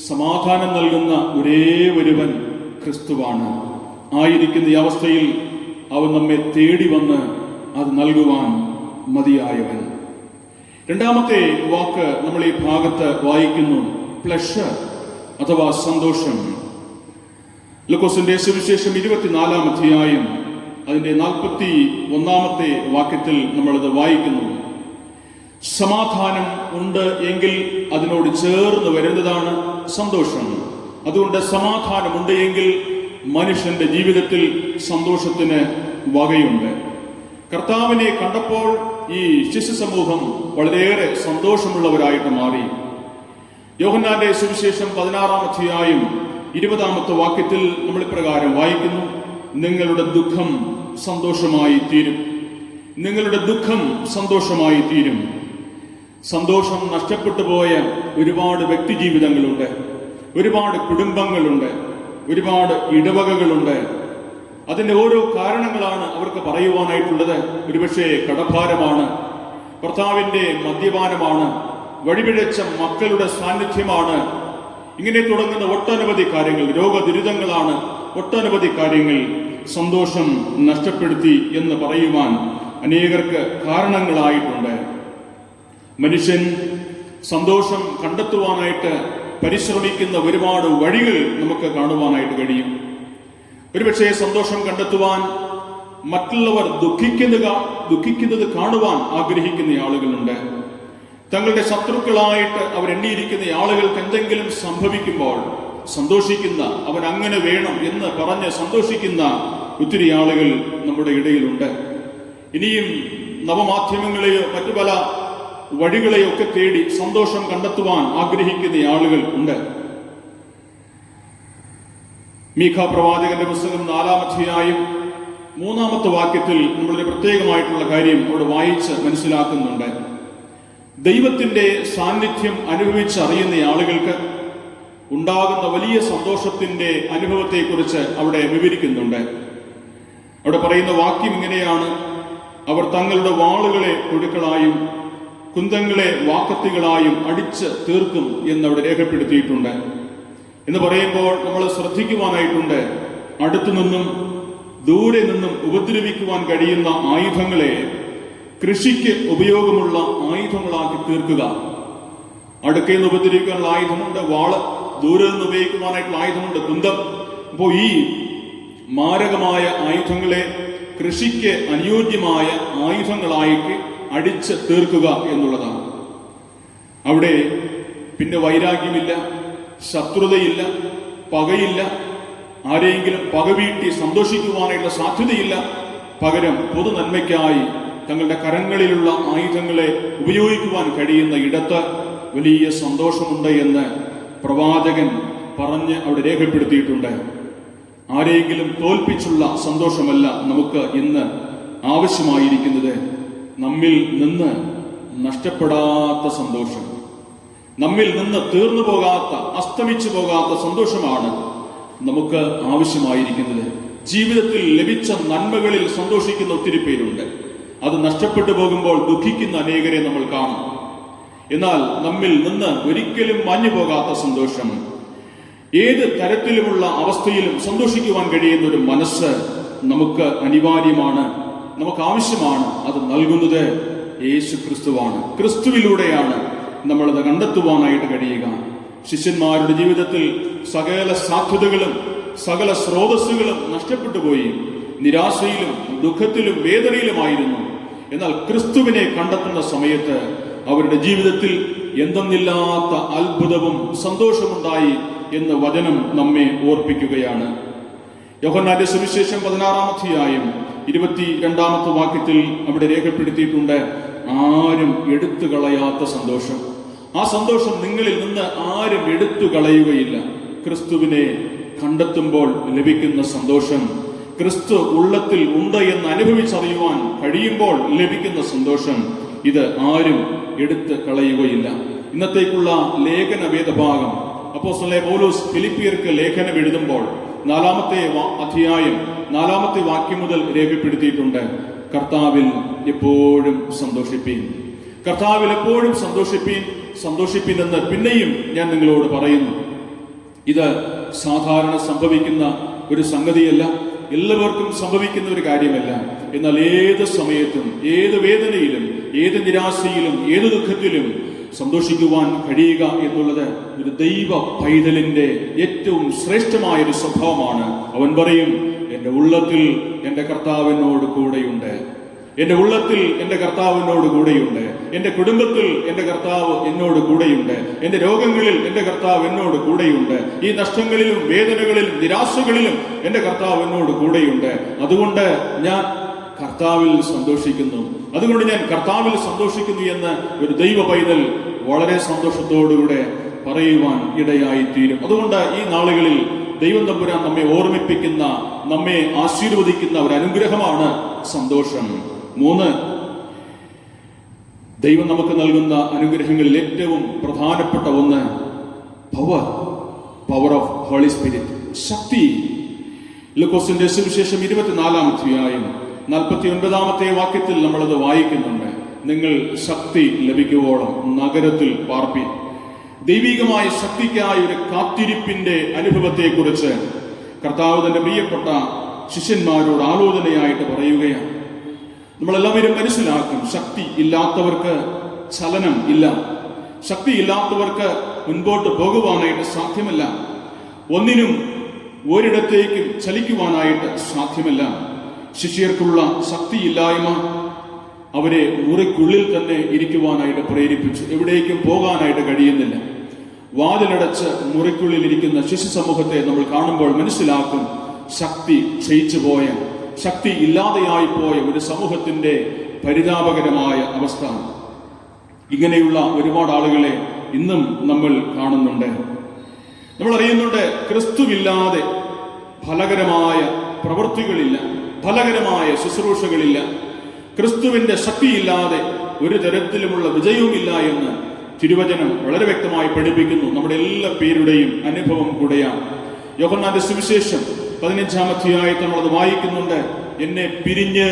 സമാധാനം നൽകുന്ന ഒരേ ഒരുവൻ ക്രിസ്തുവാണ്. ആയിരിക്കുന്ന ഈ അവസ്ഥയിൽ അവൻ നമ്മെ തേടി വന്ന് അത് നൽകുവാൻ മതിയായവൻ. രണ്ടാമത്തെ വാക്ക് നമ്മൾ ഈ ഭാഗത്ത് വായിക്കുന്നു, പ്ലഷർ അഥവാ സന്തോഷം. ലൂക്കോസിന്റെ സുവിശേഷം 24-ാം അധ്യായം അതിന്റെ 41-ാമത്തെ വാക്യത്തിൽ നമ്മളത് വായിക്കുന്നു. സമാധാനം ഉണ്ട് എങ്കിൽ അതിനോട് ചേർന്ന് വരുന്നതാണ് സന്തോഷം. അതുകൊണ്ട് സമാധാനമുണ്ട് എങ്കിൽ മനുഷ്യന്റെ ജീവിതത്തിൽ സന്തോഷത്തിന് വകയുണ്ട്. കർത്താവിനെ കണ്ടപ്പോൾ ഈ ശിശു സമൂഹം വളരെയേറെ സന്തോഷമുള്ളവരായിട്ട് മാറി. യോഹന്നാന്റെ സുവിശേഷം 16-ാം അധ്യായം 20-ാമത്തെ വാക്യത്തിൽ നമ്മൾ ഇപ്രകാരം വായിക്കുന്നു, നിങ്ങളുടെ ദുഃഖം സന്തോഷമായി തീരും. നിങ്ങളുടെ ദുഃഖം സന്തോഷമായി തീരും. സന്തോഷം നഷ്ടപ്പെട്ടു പോയ ഒരുപാട് വ്യക്തി ജീവിതങ്ങളുണ്ട്, ഒരുപാട് കുടുംബങ്ങളുണ്ട്, ഒരുപാട് ഇടവകകളുണ്ട്. അതിന്റെ ഓരോ കാരണങ്ങളാണ് അവർക്ക് പറയുവാനായിട്ടുള്ളത്. ഒരുപക്ഷെ കടഭാരമാണ്, ഭർത്താവിന്റെ മദ്യപാനമാണ്, വഴിപിഴച്ച മക്കളുടെ സാന്നിധ്യമാണ്. ഇങ്ങനെ തുടങ്ങുന്ന ഒട്ടനവധി കാര്യങ്ങൾ, രോഗദുരിതങ്ങളാണ്, ഒട്ടനവധി കാര്യങ്ങൾ സന്തോഷം നഷ്ടപ്പെടുത്തി എന്ന് പറയുവാൻ അനേകർക്ക് കാരണങ്ങളായിട്ടുണ്ട്. മനുഷ്യൻ സന്തോഷം കണ്ടെത്തുവാനായിട്ട് പരിശ്രമിക്കുന്ന ഒരുപാട് വഴികൾ നമുക്ക് കാണുവാനായിട്ട് കഴിയും. ഒരുപക്ഷെ സന്തോഷം കണ്ടെത്തുവാൻ മറ്റുള്ളവർ ദുഃഖിക്കുന്നത് കാണുവാൻ ആഗ്രഹിക്കുന്ന ആളുകളുണ്ട്. തങ്ങളുടെ ശത്രുക്കളായിട്ട് അവരെണ്ണിയിരിക്കുന്ന ആളുകൾക്ക് എന്തെങ്കിലും സംഭവിക്കുമ്പോൾ സന്തോഷിക്കുന്ന, അവൻ അങ്ങനെ വേണം എന്ന് പറഞ്ഞ് സന്തോഷിക്കുന്ന ഒത്തിരി ആളുകൾ നമ്മുടെ ഇടയിലുണ്ട്. ഇനിയും നവമാധ്യമങ്ങളെയോ മറ്റു പല വഴികളെയോ ഒക്കെ തേടി സന്തോഷം കണ്ടെത്തുവാൻ ആഗ്രഹിക്കുന്ന ആളുകൾ ഉണ്ട്. മീഖ പ്രവാചകന്റെ പുസ്തകം 4-ാം അധ്യായം 3-ാമത്തെ വാക്യത്തിൽ നമ്മളൊരു പ്രത്യേകമായിട്ടുള്ള കാര്യം അവിടെ വായിച്ച് മനസ്സിലാക്കുന്നുണ്ട്. ദൈവത്തിന്റെ സാന്നിധ്യം അനുഭവിച്ചറിയുന്ന ആളുകൾക്ക് ഉണ്ടാകുന്ന വലിയ സന്തോഷത്തിന്റെ അനുഭവത്തെക്കുറിച്ച് അവിടെ വിവരിക്കുന്നുണ്ട്. അവിടെ പറയുന്ന വാക്യം ഇങ്ങനെയാണ്, അവർ തങ്ങളുടെ വാളുകളെ കുഴുക്കളായും കുന്തങ്ങളെ വാക്കത്തികളായും അടിച്ച് തീർക്കും എന്നവിടെ രേഖപ്പെടുത്തിയിട്ടുണ്ട്. എന്ന് പറയുമ്പോൾ നമ്മൾ ശ്രദ്ധിക്കുവാനായിട്ടുണ്ട്, അടുത്തു നിന്നും ദൂരെ നിന്നും ഉപദ്രവിക്കുവാൻ കഴിയുന്ന ആയുധങ്ങളെ കൃഷിക്ക് ഉപയോഗമുള്ള ആയുധങ്ങളാക്കി തീർക്കുക. അടുക്കയിൽ നിന്ന് ഉപദ്രവിക്കാനുള്ള ആയുധമുണ്ട് വാള്, ദൂരെ നിന്ന് ഉപയോഗിക്കുവാനായിട്ടുള്ള ആയുധമുണ്ട് കുന്തം. അപ്പോൾ ഈ മാരകമായ ആയുധങ്ങളെ കൃഷിക്ക് അനുയോജ്യമായ ആയുധങ്ങളായിട്ട് അടിച്ച് തീർക്കുക എന്നുള്ളതാണ്. അവിടെ പിന്നെ വൈരാഗ്യമില്ല, ശത്രുതയില്ല, പകയില്ല, ആരെയെങ്കിലും പകവീട്ടി സന്തോഷിക്കുവാനായിട്ടുള്ള സാധ്യതയില്ല. പകരം പൊതു നന്മയ്ക്കായി തങ്ങളുടെ കരങ്ങളിലുള്ള ആയുധങ്ങളെ ഉപയോഗിക്കുവാൻ കഴിയുന്ന ഇടത്ത് വലിയ സന്തോഷമുണ്ട് എന്ന് പ്രവാചകൻ പറഞ്ഞ് അവിടെ രേഖപ്പെടുത്തിയിട്ടുണ്ട്. ആരെയെങ്കിലും തോൽപ്പിച്ചുള്ള സന്തോഷമല്ല നമുക്ക് ഇന്ന് ആവശ്യമായിരിക്കുന്നത്. നമ്മിൽ നിന്ന് നഷ്ടപ്പെടാത്ത സന്തോഷം, നമ്മിൽ നിന്ന് തീർന്നു പോകാത്ത, അസ്തമിച്ചു പോകാത്ത സന്തോഷമാണ് നമുക്ക് ആവശ്യമായിരിക്കുന്നത്. ജീവിതത്തിൽ ലഭിച്ച നന്മകളിൽ സന്തോഷിക്കുന്ന ഒത്തിരി പേരുണ്ട്. അത് നഷ്ടപ്പെട്ടു പോകുമ്പോൾ ദുഃഖിക്കുന്ന അനേകരെ നമ്മൾ കാണും. എന്നാൽ നമ്മിൽ നിന്ന് ഒരിക്കലും മാഞ്ഞു പോകാത്ത സന്തോഷം, ഏത് തരത്തിലുമുള്ള അവസ്ഥയിലും സന്തോഷിക്കുവാൻ കഴിയുന്ന ഒരു മനസ്സ് നമുക്ക് അനിവാര്യമാണ്, നമുക്ക് ആവശ്യമാണ്. അത് നൽകുന്നത് യേശു ക്രിസ്തുവാണ്. ക്രിസ്തുവിലൂടെയാണ് നമ്മളത് കണ്ടെത്തുവാനായിട്ട് കഴിയുക. ശിഷ്യന്മാരുടെ ജീവിതത്തിൽ സകല സാധ്യതകളും സകല സ്രോതസ്സുകളും നഷ്ടപ്പെട്ടു പോയി. നിരാശയിലും ദുഃഖത്തിലും വേദനയിലുമായിരുന്നു. എന്നാൽ ക്രിസ്തുവിനെ കണ്ടെത്തുന്ന സമയത്ത് അവരുടെ ജീവിതത്തിൽ എന്തെന്നില്ലാത്ത അത്ഭുതവും സന്തോഷമുണ്ടായി എന്ന് വചനം നമ്മെ ഓർപ്പിക്കുകയാണ്. യോഹന്നാന്റെ സുവിശേഷം 16-ാം അധ്യായം 22-ാമത്തെ വാക്യത്തിൽ അവിടെ രേഖപ്പെടുത്തിയിട്ടുണ്ട്, ആരും എടുത്തു കളയാത്ത സന്തോഷം. ആ സന്തോഷം നിങ്ങളിൽ നിന്ന് ആരും എടുത്തു കളയുകയില്ല. ക്രിസ്തുവിനെ കണ്ടെത്തുമ്പോൾ ലഭിക്കുന്ന സന്തോഷം, ക്രിസ്തു ഉള്ളത്തിൽ ഉണ്ട് എന്ന് അനുഭവിച്ചറിയുവാൻ കഴിയുമ്പോൾ ലഭിക്കുന്ന സന്തോഷം, ഇത് ആരും എടുത്ത് കളയുകയില്ല. ഇന്നത്തേക്കുള്ള ലേഖന വേദഭാഗം അപ്പോസ്തലനായ പൗലോസ് ഫിലിപ്പിയർക്ക് ലേഖനം എഴുതുമ്പോൾ 4-ാമത്തെ അധ്യായം 4-ാമത്തെ വാക്യം മുതൽ രേഖപ്പെടുത്തിയിട്ടുണ്ട്, കർത്താവിൽ എപ്പോഴും സന്തോഷിപ്പീൻ, കർത്താവിൽ എപ്പോഴും സന്തോഷിപ്പീൻ, സന്തോഷിപ്പീൻ എന്ന് പിന്നെയും ഞാൻ നിങ്ങളോട് പറയുന്നു. ഇത് സാധാരണ സംഭവിക്കുന്ന ഒരു സംഗതിയല്ല, എല്ലാവർക്കും സംഭവിക്കുന്ന ഒരു കാര്യമല്ല. എന്നാൽ ഏത് സമയത്തും, ഏത് വേദനയിലും, ഏത് നിരാശയിലും, ഏത് ദുഃഖത്തിലും സന്തോഷിക്കുവാൻ കഴിയുക എന്നുള്ളത് ഒരു ദൈവ പൈതലിന്റെ ഏറ്റവും ശ്രേഷ്ഠമായ ഒരു സ്വഭാവമാണ്. അവൻ പറയും, എന്റെ ഉള്ളത്തിൽ എന്റെ കർത്താവ് എന്നോട് കൂടെയുണ്ട്, എന്റെ ഉള്ളത്തിൽ എന്റെ കർത്താവ് എന്നോട് കൂടെയുണ്ട്, എന്റെ കുടുംബത്തിൽ എന്റെ കർത്താവ് എന്നോട് കൂടെയുണ്ട്, എന്റെ രോഗങ്ങളിൽ എന്റെ കർത്താവ് എന്നോട് കൂടെയുണ്ട്, ഈ നഷ്ടങ്ങളിലും വേദനകളിലും നിരാശകളിലും എന്റെ കർത്താവ് എന്നോട് കൂടെയുണ്ട്. അതുകൊണ്ട് ഞാൻ കർത്താവിൽ സന്തോഷിക്കുന്നു, അതുകൊണ്ട് ഞാൻ കർത്താവിൽ സന്തോഷിക്കുന്നു എന്ന് ഒരു ദൈവ പൈതൽ വളരെ സന്തോഷത്തോടുകൂടെ പറയുവാൻ ഇടയായിത്തീരും. അതുകൊണ്ട് ഈ നാളുകളിൽ ദൈവം തമ്പുരാൻ നമ്മെ ഓർമ്മിപ്പിക്കുന്ന, നമ്മെ ആശീർവദിക്കുന്ന ഒരു അനുഗ്രഹമാണ് സന്തോഷം. 3, ദൈവം നമുക്ക് നൽകുന്ന അനുഗ്രഹങ്ങളിൽ ഏറ്റവും പ്രധാനപ്പെട്ട ഒന്ന് പവർ ഓഫ് ഹോളി സ്പിരിറ്റ്, ശക്തി. ലൂക്കോസിന്റെ സുവിശേഷം 24-ാം അധ്യായം 49-ാമത്തെ വാക്യത്തിൽ നമ്മളത് വായിക്കുന്നുണ്ട്, നിങ്ങൾ ശക്തി ലഭിക്കുവോളം നഗരത്തിൽ പാർപ്പി. ദൈവികമായ ശക്തിക്കായ ഒരു കാത്തിരിപ്പിന്റെ അനുഭവത്തെക്കുറിച്ച് കർത്താവ് തന്റെ പ്രിയപ്പെട്ട ശിഷ്യന്മാരോട് ആലോചനയായിട്ട് പറയുകയാണ്. നമ്മളെല്ലാവരും മനസ്സിലാക്കും, ശക്തി ഇല്ലാത്തവർക്ക് ചലനം ഇല്ല, ശക്തി ഇല്ലാത്തവർക്ക് മുൻപോട്ട് പോകുവാനായിട്ട് സാധ്യമല്ല, ഒന്നിനും ഒരിടത്തേക്കും ചലിക്കുവാനായിട്ട് സാധ്യമല്ല. ശിഷ്യർക്കുള്ള ശക്തിയില്ലായ്മ അവരെ മുറിക്കുള്ളിൽ തന്നെ ഇരിക്കുവാനായിട്ട് പ്രേരിപ്പിച്ചു. എവിടേക്കും പോകാനായിട്ട് കഴിയുന്നില്ല. വാതിലടച്ച് മുറിക്കുള്ളിൽ ഇരിക്കുന്ന ശിശു സമൂഹത്തെ നമ്മൾ കാണുമ്പോൾ മനസ്സിലാക്കും, ശക്തി ക്ഷയിച്ചു പോയ, ശക്തി ഇല്ലാതെയായി പോയ ഒരു സമൂഹത്തിന്റെ പരിതാപകരമായ അവസ്ഥ. ഇങ്ങനെയുള്ള ഒരുപാട് ആളുകളെ ഇന്നും നമ്മൾ കാണുന്നുണ്ട്. നമ്മൾ അറിയുന്നുണ്ട്, ക്രിസ്തുവില്ലാതെ ഫലകരമായ പ്രവൃത്തികളില്ല, ഫലകരമായ ശുശ്രൂഷകളില്ല. ക്രിസ്തുവിന്റെ ശക്തിയില്ലാതെ ഒരു തരത്തിലുമുള്ള വിജയവുമില്ല എന്ന് തിരുവചനം വളരെ വ്യക്തമായി പഠിപ്പിക്കുന്നു. നമ്മുടെ എല്ലാ പേരുടെയും അനുഭവം കൂടെയാണ്. യോഹന്നാന്റെ സുവിശേഷം 15-ാം അധ്യായത്തിൽ നമ്മളത് വായിക്കുന്നുണ്ട്, എന്നെ പിരിഞ്ഞ്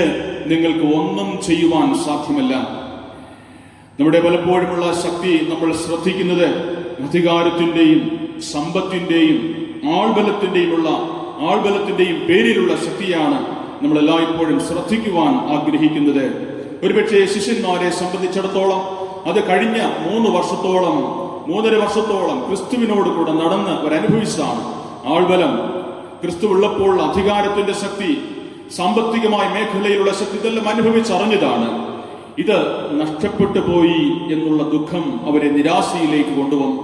നിങ്ങൾക്ക് ഒന്നും ചെയ്യുവാൻ സാധ്യമല്ല. നമ്മുടെ പലപ്പോഴുമുള്ള ശക്തി നമ്മൾ ശ്രദ്ധിക്കുന്നത് അധികാരത്തിന്റെയും സമ്പത്തിന്റെയും ആൾബലത്തിന്റെയും പേരിലുള്ള ശക്തിയാണ് നമ്മൾ എല്ലായ്പ്പോഴും ശ്രദ്ധിക്കുവാൻ ആഗ്രഹിക്കുന്നത്. ഒരുപക്ഷെ ശിഷ്യന്മാരെ സംബന്ധിച്ചിടത്തോളം അത് കഴിഞ്ഞ 3.5 വർഷത്തോളം ക്രിസ്തുവിനോട് കൂടെ നടന്ന് അവരനുഭവിച്ചതാണ്. ആൾബലം, ക്രിസ്തു ഉള്ളപ്പോൾ അധികാരത്തിന്റെ ശക്തി, സാമ്പത്തികമായ മേഖലയിലുള്ള ശക്തി ഇതെല്ലാം അനുഭവിച്ചറിഞ്ഞതാണ്. ഇത് നഷ്ടപ്പെട്ടു പോയി എന്നുള്ള ദുഃഖം അവരെ നിരാശയിലേക്ക് കൊണ്ടുവന്നു.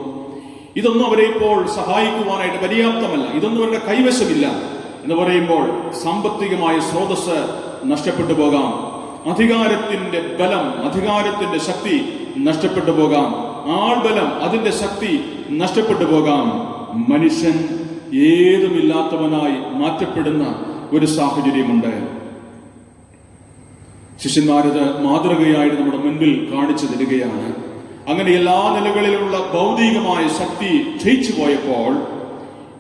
ഇതൊന്നും അവരെ ഇപ്പോൾ സഹായിക്കുവാനായിട്ട് പര്യാപ്തമല്ല, ഇതൊന്നും അവരുടെ കൈവശമില്ല എന്ന് പറയുമ്പോൾ സാമ്പത്തികമായ സ്രോതസ് നഷ്ടപ്പെട്ടു പോകാം, അധികാരത്തിന്റെ ബലം, അധികാരത്തിന്റെ ശക്തി നഷ്ടപ്പെട്ടു പോകാം, ആൾബലം, അതിന്റെ ശക്തി നഷ്ടപ്പെട്ടു പോകാം. മനുഷ്യൻ ഏതുമില്ലാത്തവനായി മാറ്റപ്പെടുന്ന ഒരു സാഹചര്യമുണ്ട്. ശിഷ്യന്മാരത് മാതൃകയായിട്ട് നമ്മുടെ മുൻപിൽ കാണിച്ചു തരികയാണ്. അങ്ങനെ എല്ലാ നിലകളിലുള്ള ഭൗതികമായ ശക്തി ക്ഷയിച്ചു പോയപ്പോൾ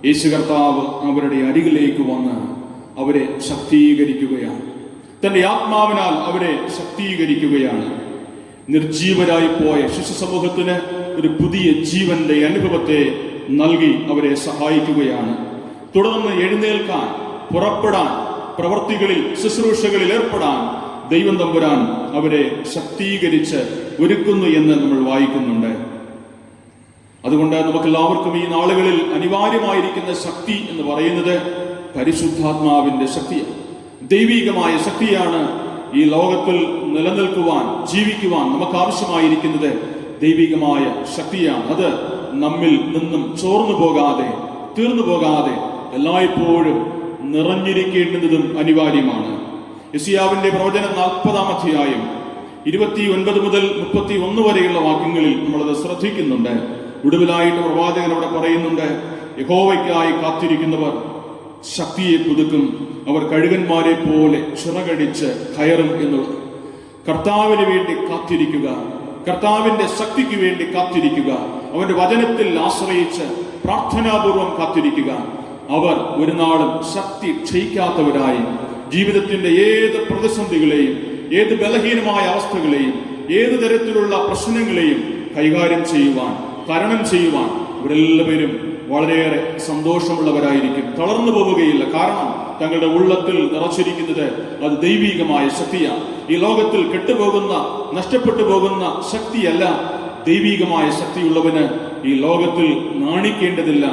യേശു കർത്താവ് അവരുടെ അരികിലേക്ക് വന്ന് അവരെ ശക്തീകരിക്കുകയാണ്. തന്റെ ആത്മാവിനാൽ അവരെ ശക്തീകരിക്കുകയാണ്. നിർജീവരായി പോയ ശിശു സമൂഹത്തിന് ഒരു പുതിയ ജീവന്റെ അനുഭവത്തെ നൽകി അവരെ സഹായിക്കുകയാണ്. തുടർന്ന് എഴുന്നേൽക്കാൻ, പുറപ്പെടാൻ, പ്രവർത്തികളിൽ, ശുശ്രൂഷകളിൽ ഏർപ്പെടാൻ ദൈവം തമ്പുരാൻ അവരെ ശക്തീകരിച്ച് ഒരുക്കുന്നു എന്ന് നമ്മൾ വായിക്കുന്നുണ്ട്. അതുകൊണ്ട് നമുക്കെല്ലാവർക്കും ഈ നാളുകളിൽ അനിവാര്യമായിരിക്കുന്ന ശക്തി എന്ന് പറയുന്നത് പരിശുദ്ധാത്മാവിന്റെ ശക്തിയാണ്, ദൈവികമായ ശക്തിയാണ്. ഈ ലോകത്തിൽ നിലനിൽക്കുവാൻ, ജീവിക്കുവാൻ നമുക്ക് ആവശ്യമായിരിക്കുന്നത് ദൈവികമായ ശക്തിയാണ്. അത് നമ്മിൽ നിന്നും ചോർന്നു പോകാതെ, തീർന്നു പോകാതെ എല്ലായ്പ്പോഴും നിറഞ്ഞിരിക്കേണ്ടുന്നതും അനിവാര്യമാണ്. യെശയ്യാവിന്റെ പ്രവചനം 40-ാം അധ്യായം 29 മുതൽ 31 വരെയുള്ള വാക്യങ്ങളിൽ നമ്മളത് ശ്രദ്ധിക്കുന്നുണ്ട്. ഒടുവിലായിട്ട് പ്രവാചകൻ അവിടെ പറയുന്നുണ്ട്, യഹോവയ്ക്കായി കാത്തിരിക്കുന്നവർ ശക്തിയെ പുതുക്കും, അവർ കഴുകന്മാരെ പോലെ ചിറകടിച്ച് കയറും എന്നുള്ളത്. കർത്താവിന് വേണ്ടി കാത്തിരിക്കുക, കർത്താവിന്റെ ശക്തിക്ക് വേണ്ടി കാത്തിരിക്കുക, അവന്റെ വചനത്തിൽ ആശ്രയിച്ച് പ്രാർത്ഥനാപൂർവം കാത്തിരിക്കുക. അവർ ഒരു നാളും ശക്തി ക്ഷയിക്കാത്തവരായി ജീവിതത്തിന്റെ ഏത് പ്രതിസന്ധികളെയും, ഏത് ബലഹീനമായ അവസ്ഥകളെയും, ഏത് തരത്തിലുള്ള പ്രശ്നങ്ങളെയും കൈകാര്യം ചെയ്യുവാൻ, തരണം ചെയ്യുവാൻ ഇവരെല്ലാവരും വളരെയേറെ സന്തോഷമുള്ളവരായിരിക്കും. തളർന്നു പോവുകയില്ല. കാരണം തങ്ങളുടെ ഉള്ളത്തിൽ നിറച്ചിരിക്കുന്നത് അത് ദൈവികമായ ശക്തിയാണ്. ഈ ലോകത്തിൽ കെട്ടുപോകുന്ന, നഷ്ടപ്പെട്ടു പോകുന്ന ശക്തിയല്ല. ദൈവികമായ ശക്തിയുള്ളവന് ഈ ലോകത്തിൽ നാണിക്കേണ്ടതില്ല,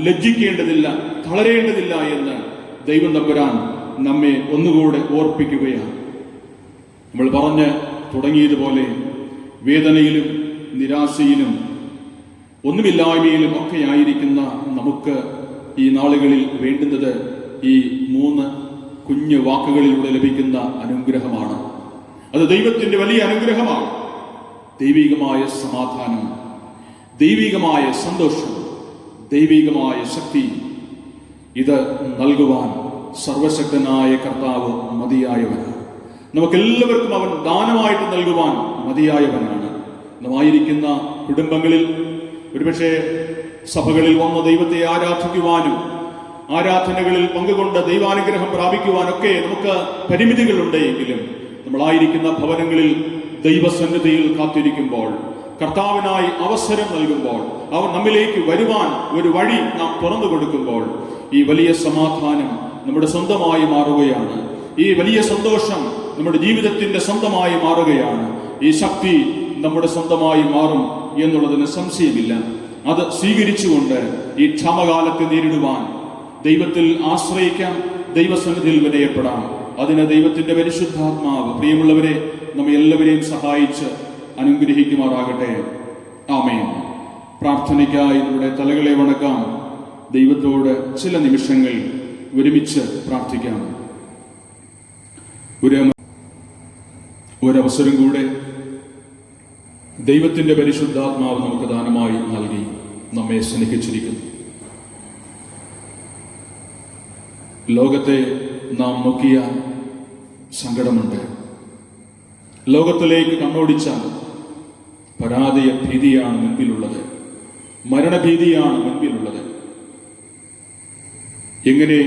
ലജ്ജിക്കേണ്ടതില്ല, തളരേണ്ടതില്ല എന്ന് ദൈവം തമ്പുരാൻ നമ്മെ ഒന്നുകൂടെ ഓർപ്പിക്കുകയാണ്. നമ്മൾ പറഞ്ഞ് തുടങ്ങിയതുപോലെ വേദനയിലും നിരാശയിലും ഒന്നുമില്ലായ്മയിലും ഒക്കെ ആയിരിക്കുന്ന നമുക്ക് ഈ നാളുകളിൽ വേണ്ടുന്നത് ഈ 3 കുഞ്ഞു വാക്കുകളിലൂടെ ലഭിക്കുന്ന അനുഗ്രഹമാണ്. അത് ദൈവത്തിന്റെ വലിയ അനുഗ്രഹമാണ്. ദൈവികമായ സമാധാനം, ദൈവികമായ സന്തോഷം, ദൈവികമായ ശക്തി. ഇത് നൽകുവാൻ സർവശക്തനായ കർത്താവ് മതിയായവനാണ്. നമുക്കെല്ലാവർക്കും അവൻ ദാനമായിട്ട് നൽകുവാൻ മതിയായവനാണ്. നമ്മായിരിക്കുന്ന കുടുംബങ്ങളിൽ ഒരുപക്ഷെ സഭകളിൽ വന്ന് ദൈവത്തെ ആരാധിക്കുവാനും ആരാധനകളിൽ പങ്കുകൊണ്ട് ദൈവാനുഗ്രഹം പ്രാപിക്കുവാനൊക്കെ നമുക്ക് പരിമിതികളുണ്ട്. എങ്കിലും നമ്മളായിരിക്കുന്ന ഭവനങ്ങളിൽ ദൈവസന്നിധിയിൽ കാത്തിരിക്കുമ്പോൾ, കർത്താവിനായി അവസരം നൽകുമ്പോൾ, അവൻ നമ്മിലേക്ക് വരുവാൻ ഒരു വഴി നാം തുറന്നു കൊടുക്കുമ്പോൾ ഈ വലിയ സമാധാനം നമ്മുടെ സ്വന്തമായി മാറുകയാണ്. ഈ വലിയ സന്തോഷം നമ്മുടെ ജീവിതത്തിന്റെ സ്വന്തമായി മാറുകയാണ്. ഈ ശക്തി നമ്മുടെ സ്വന്തമായി മാറും എന്നുള്ളതിന് സംശയമില്ല. അത് സ്വീകരിച്ചുകൊണ്ട് ഈ ക്ഷാമകാലത്തെ നേരിടുവാൻ ദൈവത്തിൽ ആശ്രയിക്കാം, ദൈവസന്നിധിയിൽ വിനയപ്പെടാം. അതിന് ദൈവത്തിന്റെ പരിശുദ്ധാത്മാവ് പ്രിയമുള്ളവരെ നമ്മെ എല്ലാവരെയും സഹായിച്ച് അനുഗ്രഹിക്കുമാറാകട്ടെ. ആമേൻ. പ്രാർത്ഥനയ്ക്കായി നമ്മുടെ തലകളെ വണക്കാം. ദൈവത്തോട് ചില നിമിഷങ്ങൾ ഒരുമിച്ച് പ്രാർത്ഥിക്കാം. ഒരവസരം കൂടെ ദൈവത്തിന്റെ പരിശുദ്ധാത്മാവ് നമുക്ക് ദാനമായി നൽകി നമ്മെ സ്നേഹിച്ചിരിക്കുന്നു. ലോകത്തെ നാം നോക്കിയാൽ സങ്കടമുണ്ട്. ലോകത്തിലേക്ക് കണ്ണോടിച്ചാൽ പരാജയ ഭീതിയാണ് മുൻപിലുള്ളത്, മരണഭീതിയാണ് മുൻപിലുള്ളത്. എങ്ങനെ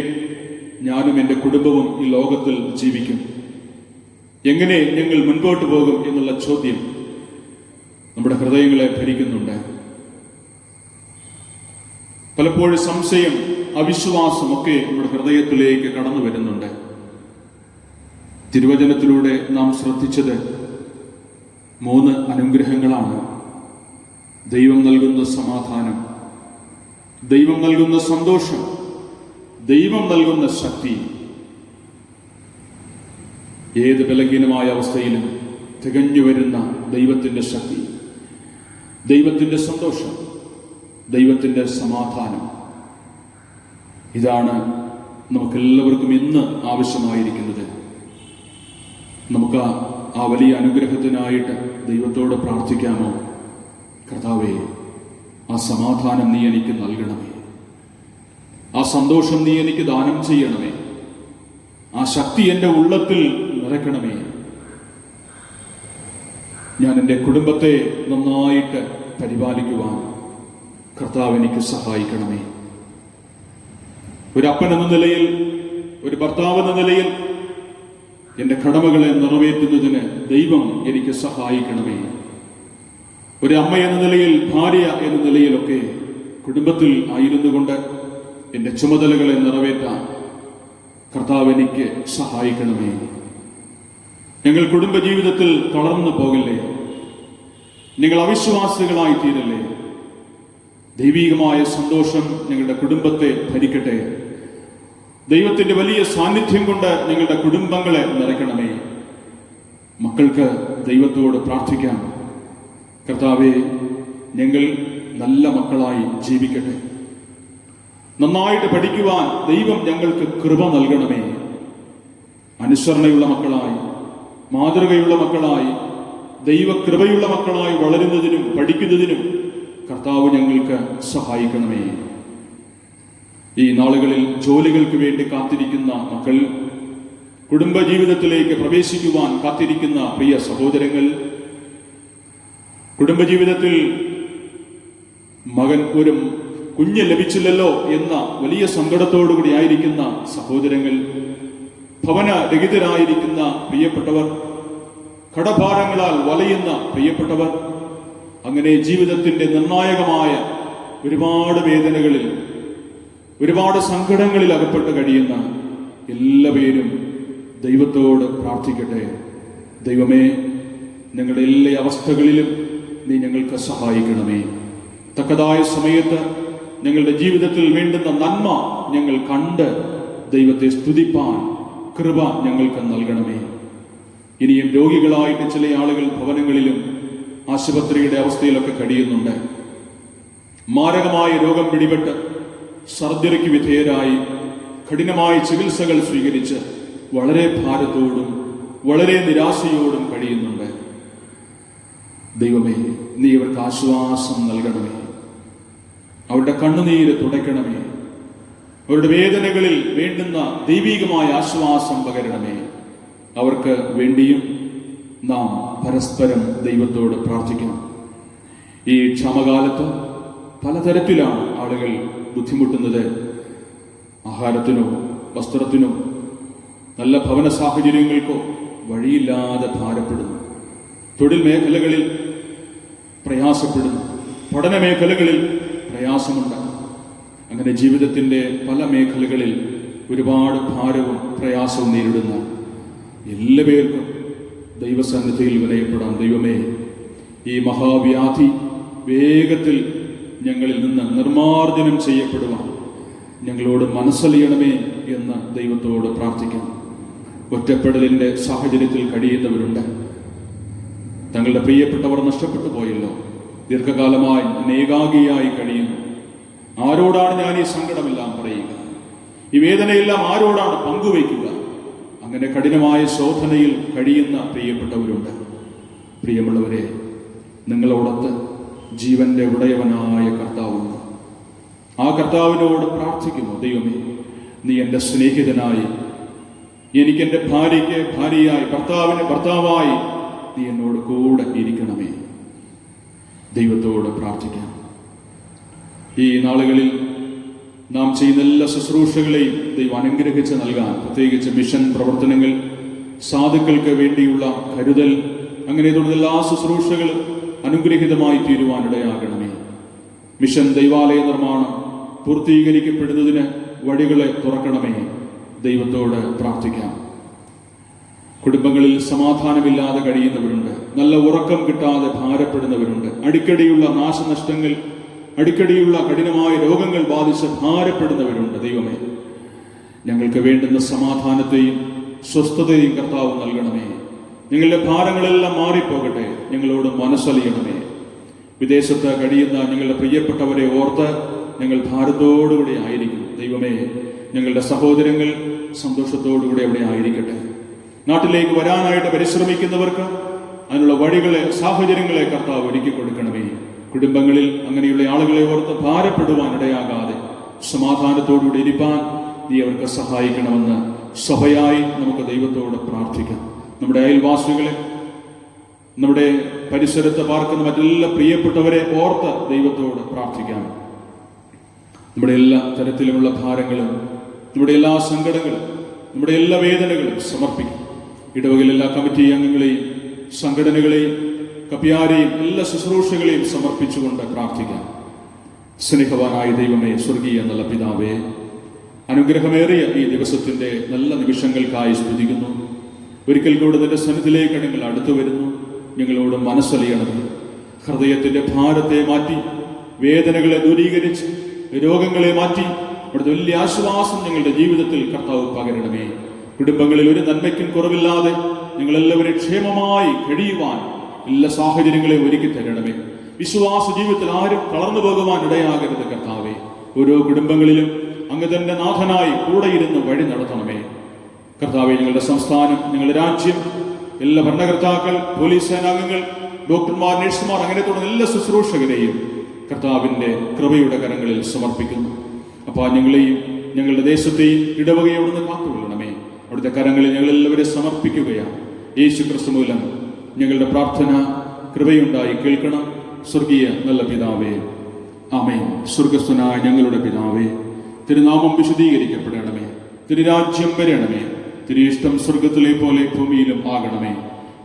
ഞാനും എൻ്റെ കുടുംബവും ഈ ലോകത്തിൽ ജീവിക്കും? എങ്ങനെ ഞങ്ങൾ മുൻപോട്ട് പോകും എന്നുള്ള ചോദ്യം നമ്മുടെ ഹൃദയങ്ങളെ ഭരിക്കുന്നുണ്ട്. പലപ്പോഴും സംശയം, അവിശ്വാസമൊക്കെ നമ്മുടെ ഹൃദയത്തിലേക്ക് കടന്നു വരുന്നുണ്ട്. തിരുവചനത്തിലൂടെ നാം ശ്രദ്ധിച്ചത് 3 അനുഗ്രഹങ്ങളാണ്. ദൈവം നൽകുന്ന സമാധാനം, ദൈവം നൽകുന്ന സന്തോഷം, ദൈവം നൽകുന്ന ശക്തി ഏത് ബലഹീനമായ അവസ്ഥയിലും തികഞ്ഞു വരുന്ന ദൈവത്തിൻ്റെ ശക്തി, ദൈവത്തിൻ്റെ സന്തോഷം, ദൈവത്തിൻ്റെ സമാധാനം, ഇതാണ് നമുക്കെല്ലാവർക്കും ഇന്ന് ആവശ്യമായിരിക്കുന്നത്. നമുക്ക് ആ വലിയ അനുഗ്രഹത്തിനായിട്ട് ദൈവത്തോട് പ്രാർത്ഥിക്കാമോ? കർത്താവേ, ആ സമാധാനം നീ എനിക്ക് നൽകണമേ, ആ സന്തോഷം നീ എനിക്ക് ദാനം ചെയ്യണമേ, ആ ശക്തി എൻ്റെ ഉള്ളത്തിൽ നിറയ്ക്കണമേ. ഞാൻ എൻ്റെ കുടുംബത്തെ നന്നായിട്ട് പരിപാലിക്കുവാൻ കർത്താവ് എനിക്ക് സഹായിക്കണമേ. ഒരു അപ്പൻ എന്ന നിലയിൽ, ഒരു ഭർത്താവ് എന്ന നിലയിൽ എൻ്റെ കടമകളെ നിറവേറ്റുന്നതിന് ദൈവം എനിക്ക് സഹായിക്കണമേ. ഒരു അമ്മ എന്ന നിലയിൽ, ഭാര്യ എന്ന നിലയിലൊക്കെ കുടുംബത്തിൽ ആയിരുന്നു കൊണ്ട് എൻ്റെ ചുമതലകളെ നിറവേറ്റാൻ കർത്താവ് എനിക്ക് സഹായിക്കണമേ. ഞങ്ങൾ കുടുംബജീവിതത്തിൽ തളർന്നു പോകല്ലേ, ഞങ്ങൾ അവിശ്വാസികളായി തീരല്ലേ. ദൈവീകമായ സന്തോഷം ഞങ്ങളുടെ കുടുംബത്തെ ഭരിക്കട്ടെ. ദൈവത്തിന്റെ വലിയ സാന്നിധ്യം കൊണ്ട് ഞങ്ങളുടെ കുടുംബങ്ങളെ നിറയ്ക്കണമേ. മക്കൾക്ക് ദൈവത്തോട് പ്രാർത്ഥിക്കാം, കർത്താവേ, ഞങ്ങൾ നല്ല മക്കളായി ജീവിക്കട്ടെ. നന്നായിട്ട് പഠിക്കുവാൻ ദൈവം ഞങ്ങൾക്ക് കൃപ നൽകണമേ. അനുസരണയുള്ള മക്കളായി, മാതൃകയുള്ള മക്കളായി, ദൈവകൃപയുള്ള മക്കളായി വളരുന്നതിനും പഠിക്കുന്നതിനും കർത്താവ് ഞങ്ങൾക്ക് സഹായിക്കണമേ. ഈ നാളുകളിൽ ജോലികൾക്ക് വേണ്ടി കാത്തിരിക്കുന്ന മക്കൾ, കുടുംബജീവിതത്തിലേക്ക് പ്രവേശിക്കുവാൻ കാത്തിരിക്കുന്ന പ്രിയ സഹോദരങ്ങൾ, കുടുംബജീവിതത്തിൽ മകൻ ഒരു കുഞ്ഞ് ലഭിച്ചില്ലല്ലോ എന്ന വലിയ സങ്കടത്തോടുകൂടി ആയിരിക്കുന്ന സഹോദരങ്ങൾ, ഭവനരഹിതരായിരിക്കുന്ന പ്രിയപ്പെട്ടവർ, കടഭാരങ്ങളാൽ വലയുന്ന പ്രിയപ്പെട്ടവർ, അങ്ങനെ ജീവിതത്തിന്റെ നിർണായകമായ ഒരുപാട് വേദനകളിൽ, ഒരുപാട് സങ്കടങ്ങളിൽ അകപ്പെട്ട് കഴിയുന്ന എല്ലാവരും ദൈവത്തോട് പ്രാർത്ഥിക്കട്ടെ. ദൈവമേ, ഞങ്ങളുടെ എല്ലാ അവസ്ഥകളിലും നീ ഞങ്ങൾക്ക് സഹായിക്കണമേ. തക്കതായ സമയത്ത് ഞങ്ങളുടെ ജീവിതത്തിൽ വേണ്ടുന്ന നന്മ ഞങ്ങൾ കണ്ട് ദൈവത്തെ സ്തുതിപ്പാൻ കൃപ ഞങ്ങൾക്ക് നൽകണമേ. ഇനിയും രോഗികളായിട്ട് ചില ആളുകൾ ഭവനങ്ങളിലും ആശുപത്രിയുടെ അവസ്ഥയിലൊക്കെ കഴിയുന്നുണ്ട്. മാരകമായ രോഗം പിടിപെട്ട് സർജറിക്ക് വിധേയരായി കഠിനമായ ചികിത്സകൾ സ്വീകരിച്ച് വളരെ ഭാരത്തോടും വളരെ നിരാശയോടും കഴിയുന്നുണ്ട്. ദൈവമേ, നീ ഇവർക്ക് ആശ്വാസം നൽകണമേ. അവരുടെ കണ്ണുനീര് തുടയ്ക്കണമേ. അവരുടെ വേദനകളിൽ വേണ്ടുന്ന ദൈവീകമായ ആശ്വാസം പകരണമേ. അവർക്ക് വേണ്ടിയും നാം പരസ്പരം ദൈവത്തോട് പ്രാർത്ഥിക്കണം. ഈ ക്ഷാമകാലത്ത് പലതരത്തിലാണ് ആളുകൾ ബുദ്ധിമുട്ടുന്നത്. ആഹാരത്തിനോ വസ്ത്രത്തിനോ നല്ല ഭവന സാഹചര്യങ്ങൾക്കോ വഴിയില്ലാതെ ഭാരപ്പെടുന്നു. തൊഴിൽ മേഖലകളിൽ പ്രയാസപ്പെടുന്നു. പഠന മേഖലകളിൽ പ്രയാസമുണ്ട്. അങ്ങനെ ജീവിതത്തിൻ്റെ പല മേഖലകളിൽ ഒരുപാട് ഭാരവും പ്രയാസവും നേരിടുന്ന എല്ലാവർക്കും ദൈവസന്നിധിയിൽ വിനയപ്പെടാം. ദൈവമേ, ഈ മഹാവ്യാധി വേഗത്തിൽ ഞങ്ങളിൽ നിന്ന് നിർമ്മാർജ്ജനം ചെയ്യപ്പെടുവാൻ ഞങ്ങളോട് മനസ്സലിയണമേ എന്ന് ദൈവത്തോട് പ്രാർത്ഥിക്കാം. ഒറ്റപ്പെടലിൻ്റെ സാഹചര്യത്തിൽ കഴിയുന്നവരുണ്ട്. തങ്ങളുടെ പ്രിയപ്പെട്ടവർ നഷ്ടപ്പെട്ടു പോയല്ലോ, ദീർഘകാലമായി ഏകാഗിയായി കഴിയുന്നു. ആരോടാണ് ഞാൻ ഈ സങ്കടമെല്ലാം പറയുക? ഈ വേദനയെല്ലാം ആരോടാണ് പങ്കുവയ്ക്കുക? അങ്ങനെ കഠിനമായ ശോധനയിൽ കഴിയുന്ന പ്രിയപ്പെട്ടവരുണ്ട്. പ്രിയമുള്ളവരെ, നിങ്ങളോടൊത്ത് ജീവന്റെ ഉടയവനായ കർത്താവുണ്ട്. ആ കർത്താവിനോട് പ്രാർത്ഥിക്കുമോ? ദൈവമേ, നീ എൻ്റെ സ്നേഹിതനായി, എനിക്ക് എൻ്റെ ഭാര്യയ്ക്ക് ഭാര്യയായി, ഭർത്താവിന് ഭർത്താവായി നീ എന്നോട് കൂടെ ഇരിക്കണമേ. ദൈവത്തോട് പ്രാർത്ഥിക്കാം. ഈ നാളുകളിൽ നാം ചെയ്യുന്ന എല്ലാ ശുശ്രൂഷകളെയും ദൈവം അനുഗ്രഹിച്ച് നൽകാൻ, പ്രത്യേകിച്ച് മിഷൻ പ്രവർത്തനങ്ങൾ, സാധുക്കൾക്ക് വേണ്ടിയുള്ള കരുതൽ, അങ്ങനെ തുടർന്ന് എല്ലാ ശുശ്രൂഷകളും അനുഗ്രഹീതമായി തീരുവാനിടയാകണമേ. മിഷൻ ദൈവാലയ നിർമ്മാണം പൂർത്തീകരിക്കപ്പെടുന്നതിന് വഴികളെ തുറക്കണമേ. ദൈവത്തോട് പ്രാർത്ഥിക്കാം. കുടുംബങ്ങളിൽ സമാധാനമില്ലാതെ കഴിയുന്നവരുണ്ട്. നല്ല ഉറക്കം കിട്ടാതെ ഭാരപ്പെടുന്നവരുണ്ട്. അടിക്കടിയുള്ള നാശനഷ്ടങ്ങൾ, അടിക്കടിയുള്ള കഠിനമായ രോഗങ്ങൾ ബാധിച്ച് ഭാരപ്പെടുന്നവരുണ്ട്. ദൈവമേ, ഞങ്ങൾക്ക് വേണ്ടുന്ന സമാധാനത്തെയും സ്വസ്ഥതയും കർത്താവ് നൽകണമേ. ഞങ്ങളുടെ ഭാരങ്ങളെല്ലാം മാറിപ്പോകട്ടെ. ഞങ്ങളോട് മനസ്സലിയണമേ. വിദേശത്ത് കഴിയുന്ന ഞങ്ങളുടെ പ്രിയപ്പെട്ടവരെ ഓർത്ത് ഞങ്ങൾ ഭാരത്തോടുകൂടി ആയിരിക്കും. ദൈവമേ, ഞങ്ങളുടെ സഹോദരങ്ങൾ സന്തോഷത്തോടുകൂടി അവിടെ ആയിരിക്കട്ടെ. നാട്ടിലേക്ക് വരാനായിട്ട് പരിശ്രമിക്കുന്നവർക്ക് അതിനുള്ള വഴികളെ, സാഹചര്യങ്ങളെ കർത്താവ് ഒരുക്കി കൊടുക്കണമേ. കുടുംബങ്ങളിൽ അങ്ങനെയുള്ള ആളുകളെ ഓർത്ത് ഭാരപ്പെടുവാൻ ഇടയാകാതെ സമാധാനത്തോടുകൂടി ഇരിപ്പാൻ നീ അവർക്ക് സഹായിക്കണമെന്ന് സഭയായി നമുക്ക് ദൈവത്തോട് പ്രാർത്ഥിക്കാം. നമ്മുടെ അയൽവാസികളെ, നമ്മുടെ പരിസരത്ത് പാർക്കുന്ന മറ്റെല്ലാ പ്രിയപ്പെട്ടവരെ ഓർത്ത് ദൈവത്തോട് പ്രാർത്ഥിക്കാം. നമ്മുടെ എല്ലാ തരത്തിലുമുള്ള ഭാരങ്ങളും, നമ്മുടെ എല്ലാ സങ്കടങ്ങളും, നമ്മുടെ എല്ലാ വേദനകളും സമർപ്പിക്കും. ഇടവകയിലെ എല്ലാ കമ്മിറ്റി അംഗങ്ങളെയും, സംഘടനകളെയും, കപ്യാരെയും, എല്ലാ ശുശ്രൂഷകളെയും സമർപ്പിച്ചുകൊണ്ട് പ്രാർത്ഥിക്കാം. സ്നേഹവാനായ ദൈവമേ, സ്വർഗീയ നല്ല പിതാവേ, അനുഗ്രഹമേറിയ ഈ ദിവസത്തിന്റെ നല്ല നിമിഷങ്ങൾക്കായി സ്തുതിക്കുന്നു. ഒരിക്കൽ കൂടെ നിന്റെ സന്നിധിയിലേക്ക് ഞങ്ങൾ അടുത്തു വരുന്നു. ഞങ്ങളോട് മനസ്സലിയണമേ. ഹൃദയത്തിന്റെ ഭാരത്തെ മാറ്റി, വേദനകളെ ദൂരീകരിച്ച്, രോഗങ്ങളെ മാറ്റി അവിടുത്തെ വലിയ ആശ്വാസം ഞങ്ങളുടെ ജീവിതത്തിൽ കർത്താവ് പകരണമേ. കുടുംബങ്ങളിൽ ഒരു നന്മയ്ക്കും കുറവില്ലാതെ ഞങ്ങളെല്ലാവരും ക്ഷേമമായി കഴിയുവാൻ എല്ലാ സാഹചര്യങ്ങളെയും ഒരുക്കി തരണമേ. വിശ്വാസ ജീവിതത്തിൽ ആരും തളർന്നു പോകുവാൻ ഇടയാകരുത് കർത്താവേ. ഓരോ കുടുംബങ്ങളിലും അങ്ങ് തന്നെ നാഥനായി കൂടെയിരുന്ന് വഴി നടത്തണമേ കർത്താവേ. ഞങ്ങളുടെ സംസ്ഥാനം, ഞങ്ങളുടെ രാജ്യം, എല്ലാ ഭരണകർത്താക്കൾ, പോലീസ് സേനാംഗങ്ങൾ, ഡോക്ടർമാർ, നഴ്സുമാർ, അങ്ങനെ തുടങ്ങുന്ന എല്ലാ ശുശ്രൂഷകരെയും കർത്താവിന്റെ കൃപയുടെ കരങ്ങളിൽ സമർപ്പിക്കുന്നു. അപ്പോൾ ഞങ്ങളെയും ഞങ്ങളുടെ ദേശത്തെയും ഇടവകയോടുന്ന് കാത്തുകൊള്ളണമേ. അവിടുത്തെ കരങ്ങളിൽ ഞങ്ങളെല്ലാവരെ സമർപ്പിക്കുകയാണ്. യേശു ക്രിസ്തു മൂലം ഞങ്ങളുടെ പ്രാർത്ഥന കൃപയുണ്ടായി കേൾക്കണം. സ്വർഗീയ നല്ല പിതാവേ, ആമേൻ. സ്വർഗസ്ഥനായ ഞങ്ങളുടെ പിതാവേ, തിരുനാമം വിശദീകരിക്കപ്പെടണമേ. തിരുരാജ്യം വരണമേ. തിരു ഇഷ്ടം സ്വർഗത്തിലെ പോലെ ഭൂമിയിലും ആകണമേ.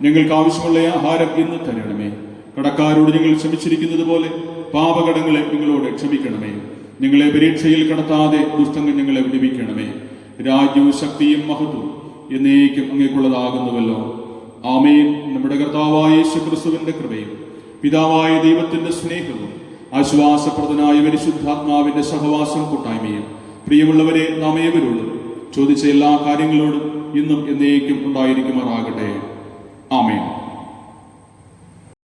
ഞങ്ങൾക്ക് ആവശ്യമുള്ള ആഹാരം ഇന്ന് തരണമേ. കടക്കാരോട് ഞങ്ങൾ ക്ഷമിച്ചിരിക്കുന്നത് പോലെ പാപകടങ്ങളെ ഞങ്ങളോട് ക്ഷമിക്കണമേ. ഞങ്ങളെ പരീക്ഷയിൽ കടത്താതെ ദുഷ്ടങ്ങൾ ഞങ്ങളെ വിടുവിക്കണമേ. രാജ്യവും ശക്തിയും മഹത്വവും എന്നേക്കും അങ്ങേക്കുള്ളതാകുന്നുവല്ലോ. ആമേൻ. നമ്മുടെ കർത്താവായ യേശു ക്രിസ്തുവിന്റെ കൃപയും പിതാവായ ദൈവത്തിന്റെ സ്നേഹവും ആശ്വാസപ്രദനായ പരിശുദ്ധാത്മാവിന്റെ സഹവാസം കൂട്ടായ്മയും പ്രിയമുള്ളവരെ നാം ഏവരോടും ചോദിച്ച എല്ലാ കാര്യങ്ങളോടും ഇന്നും എന്നേക്കും ഉണ്ടായിരിക്കുമാറാകട്ടെ. ആമേൻ.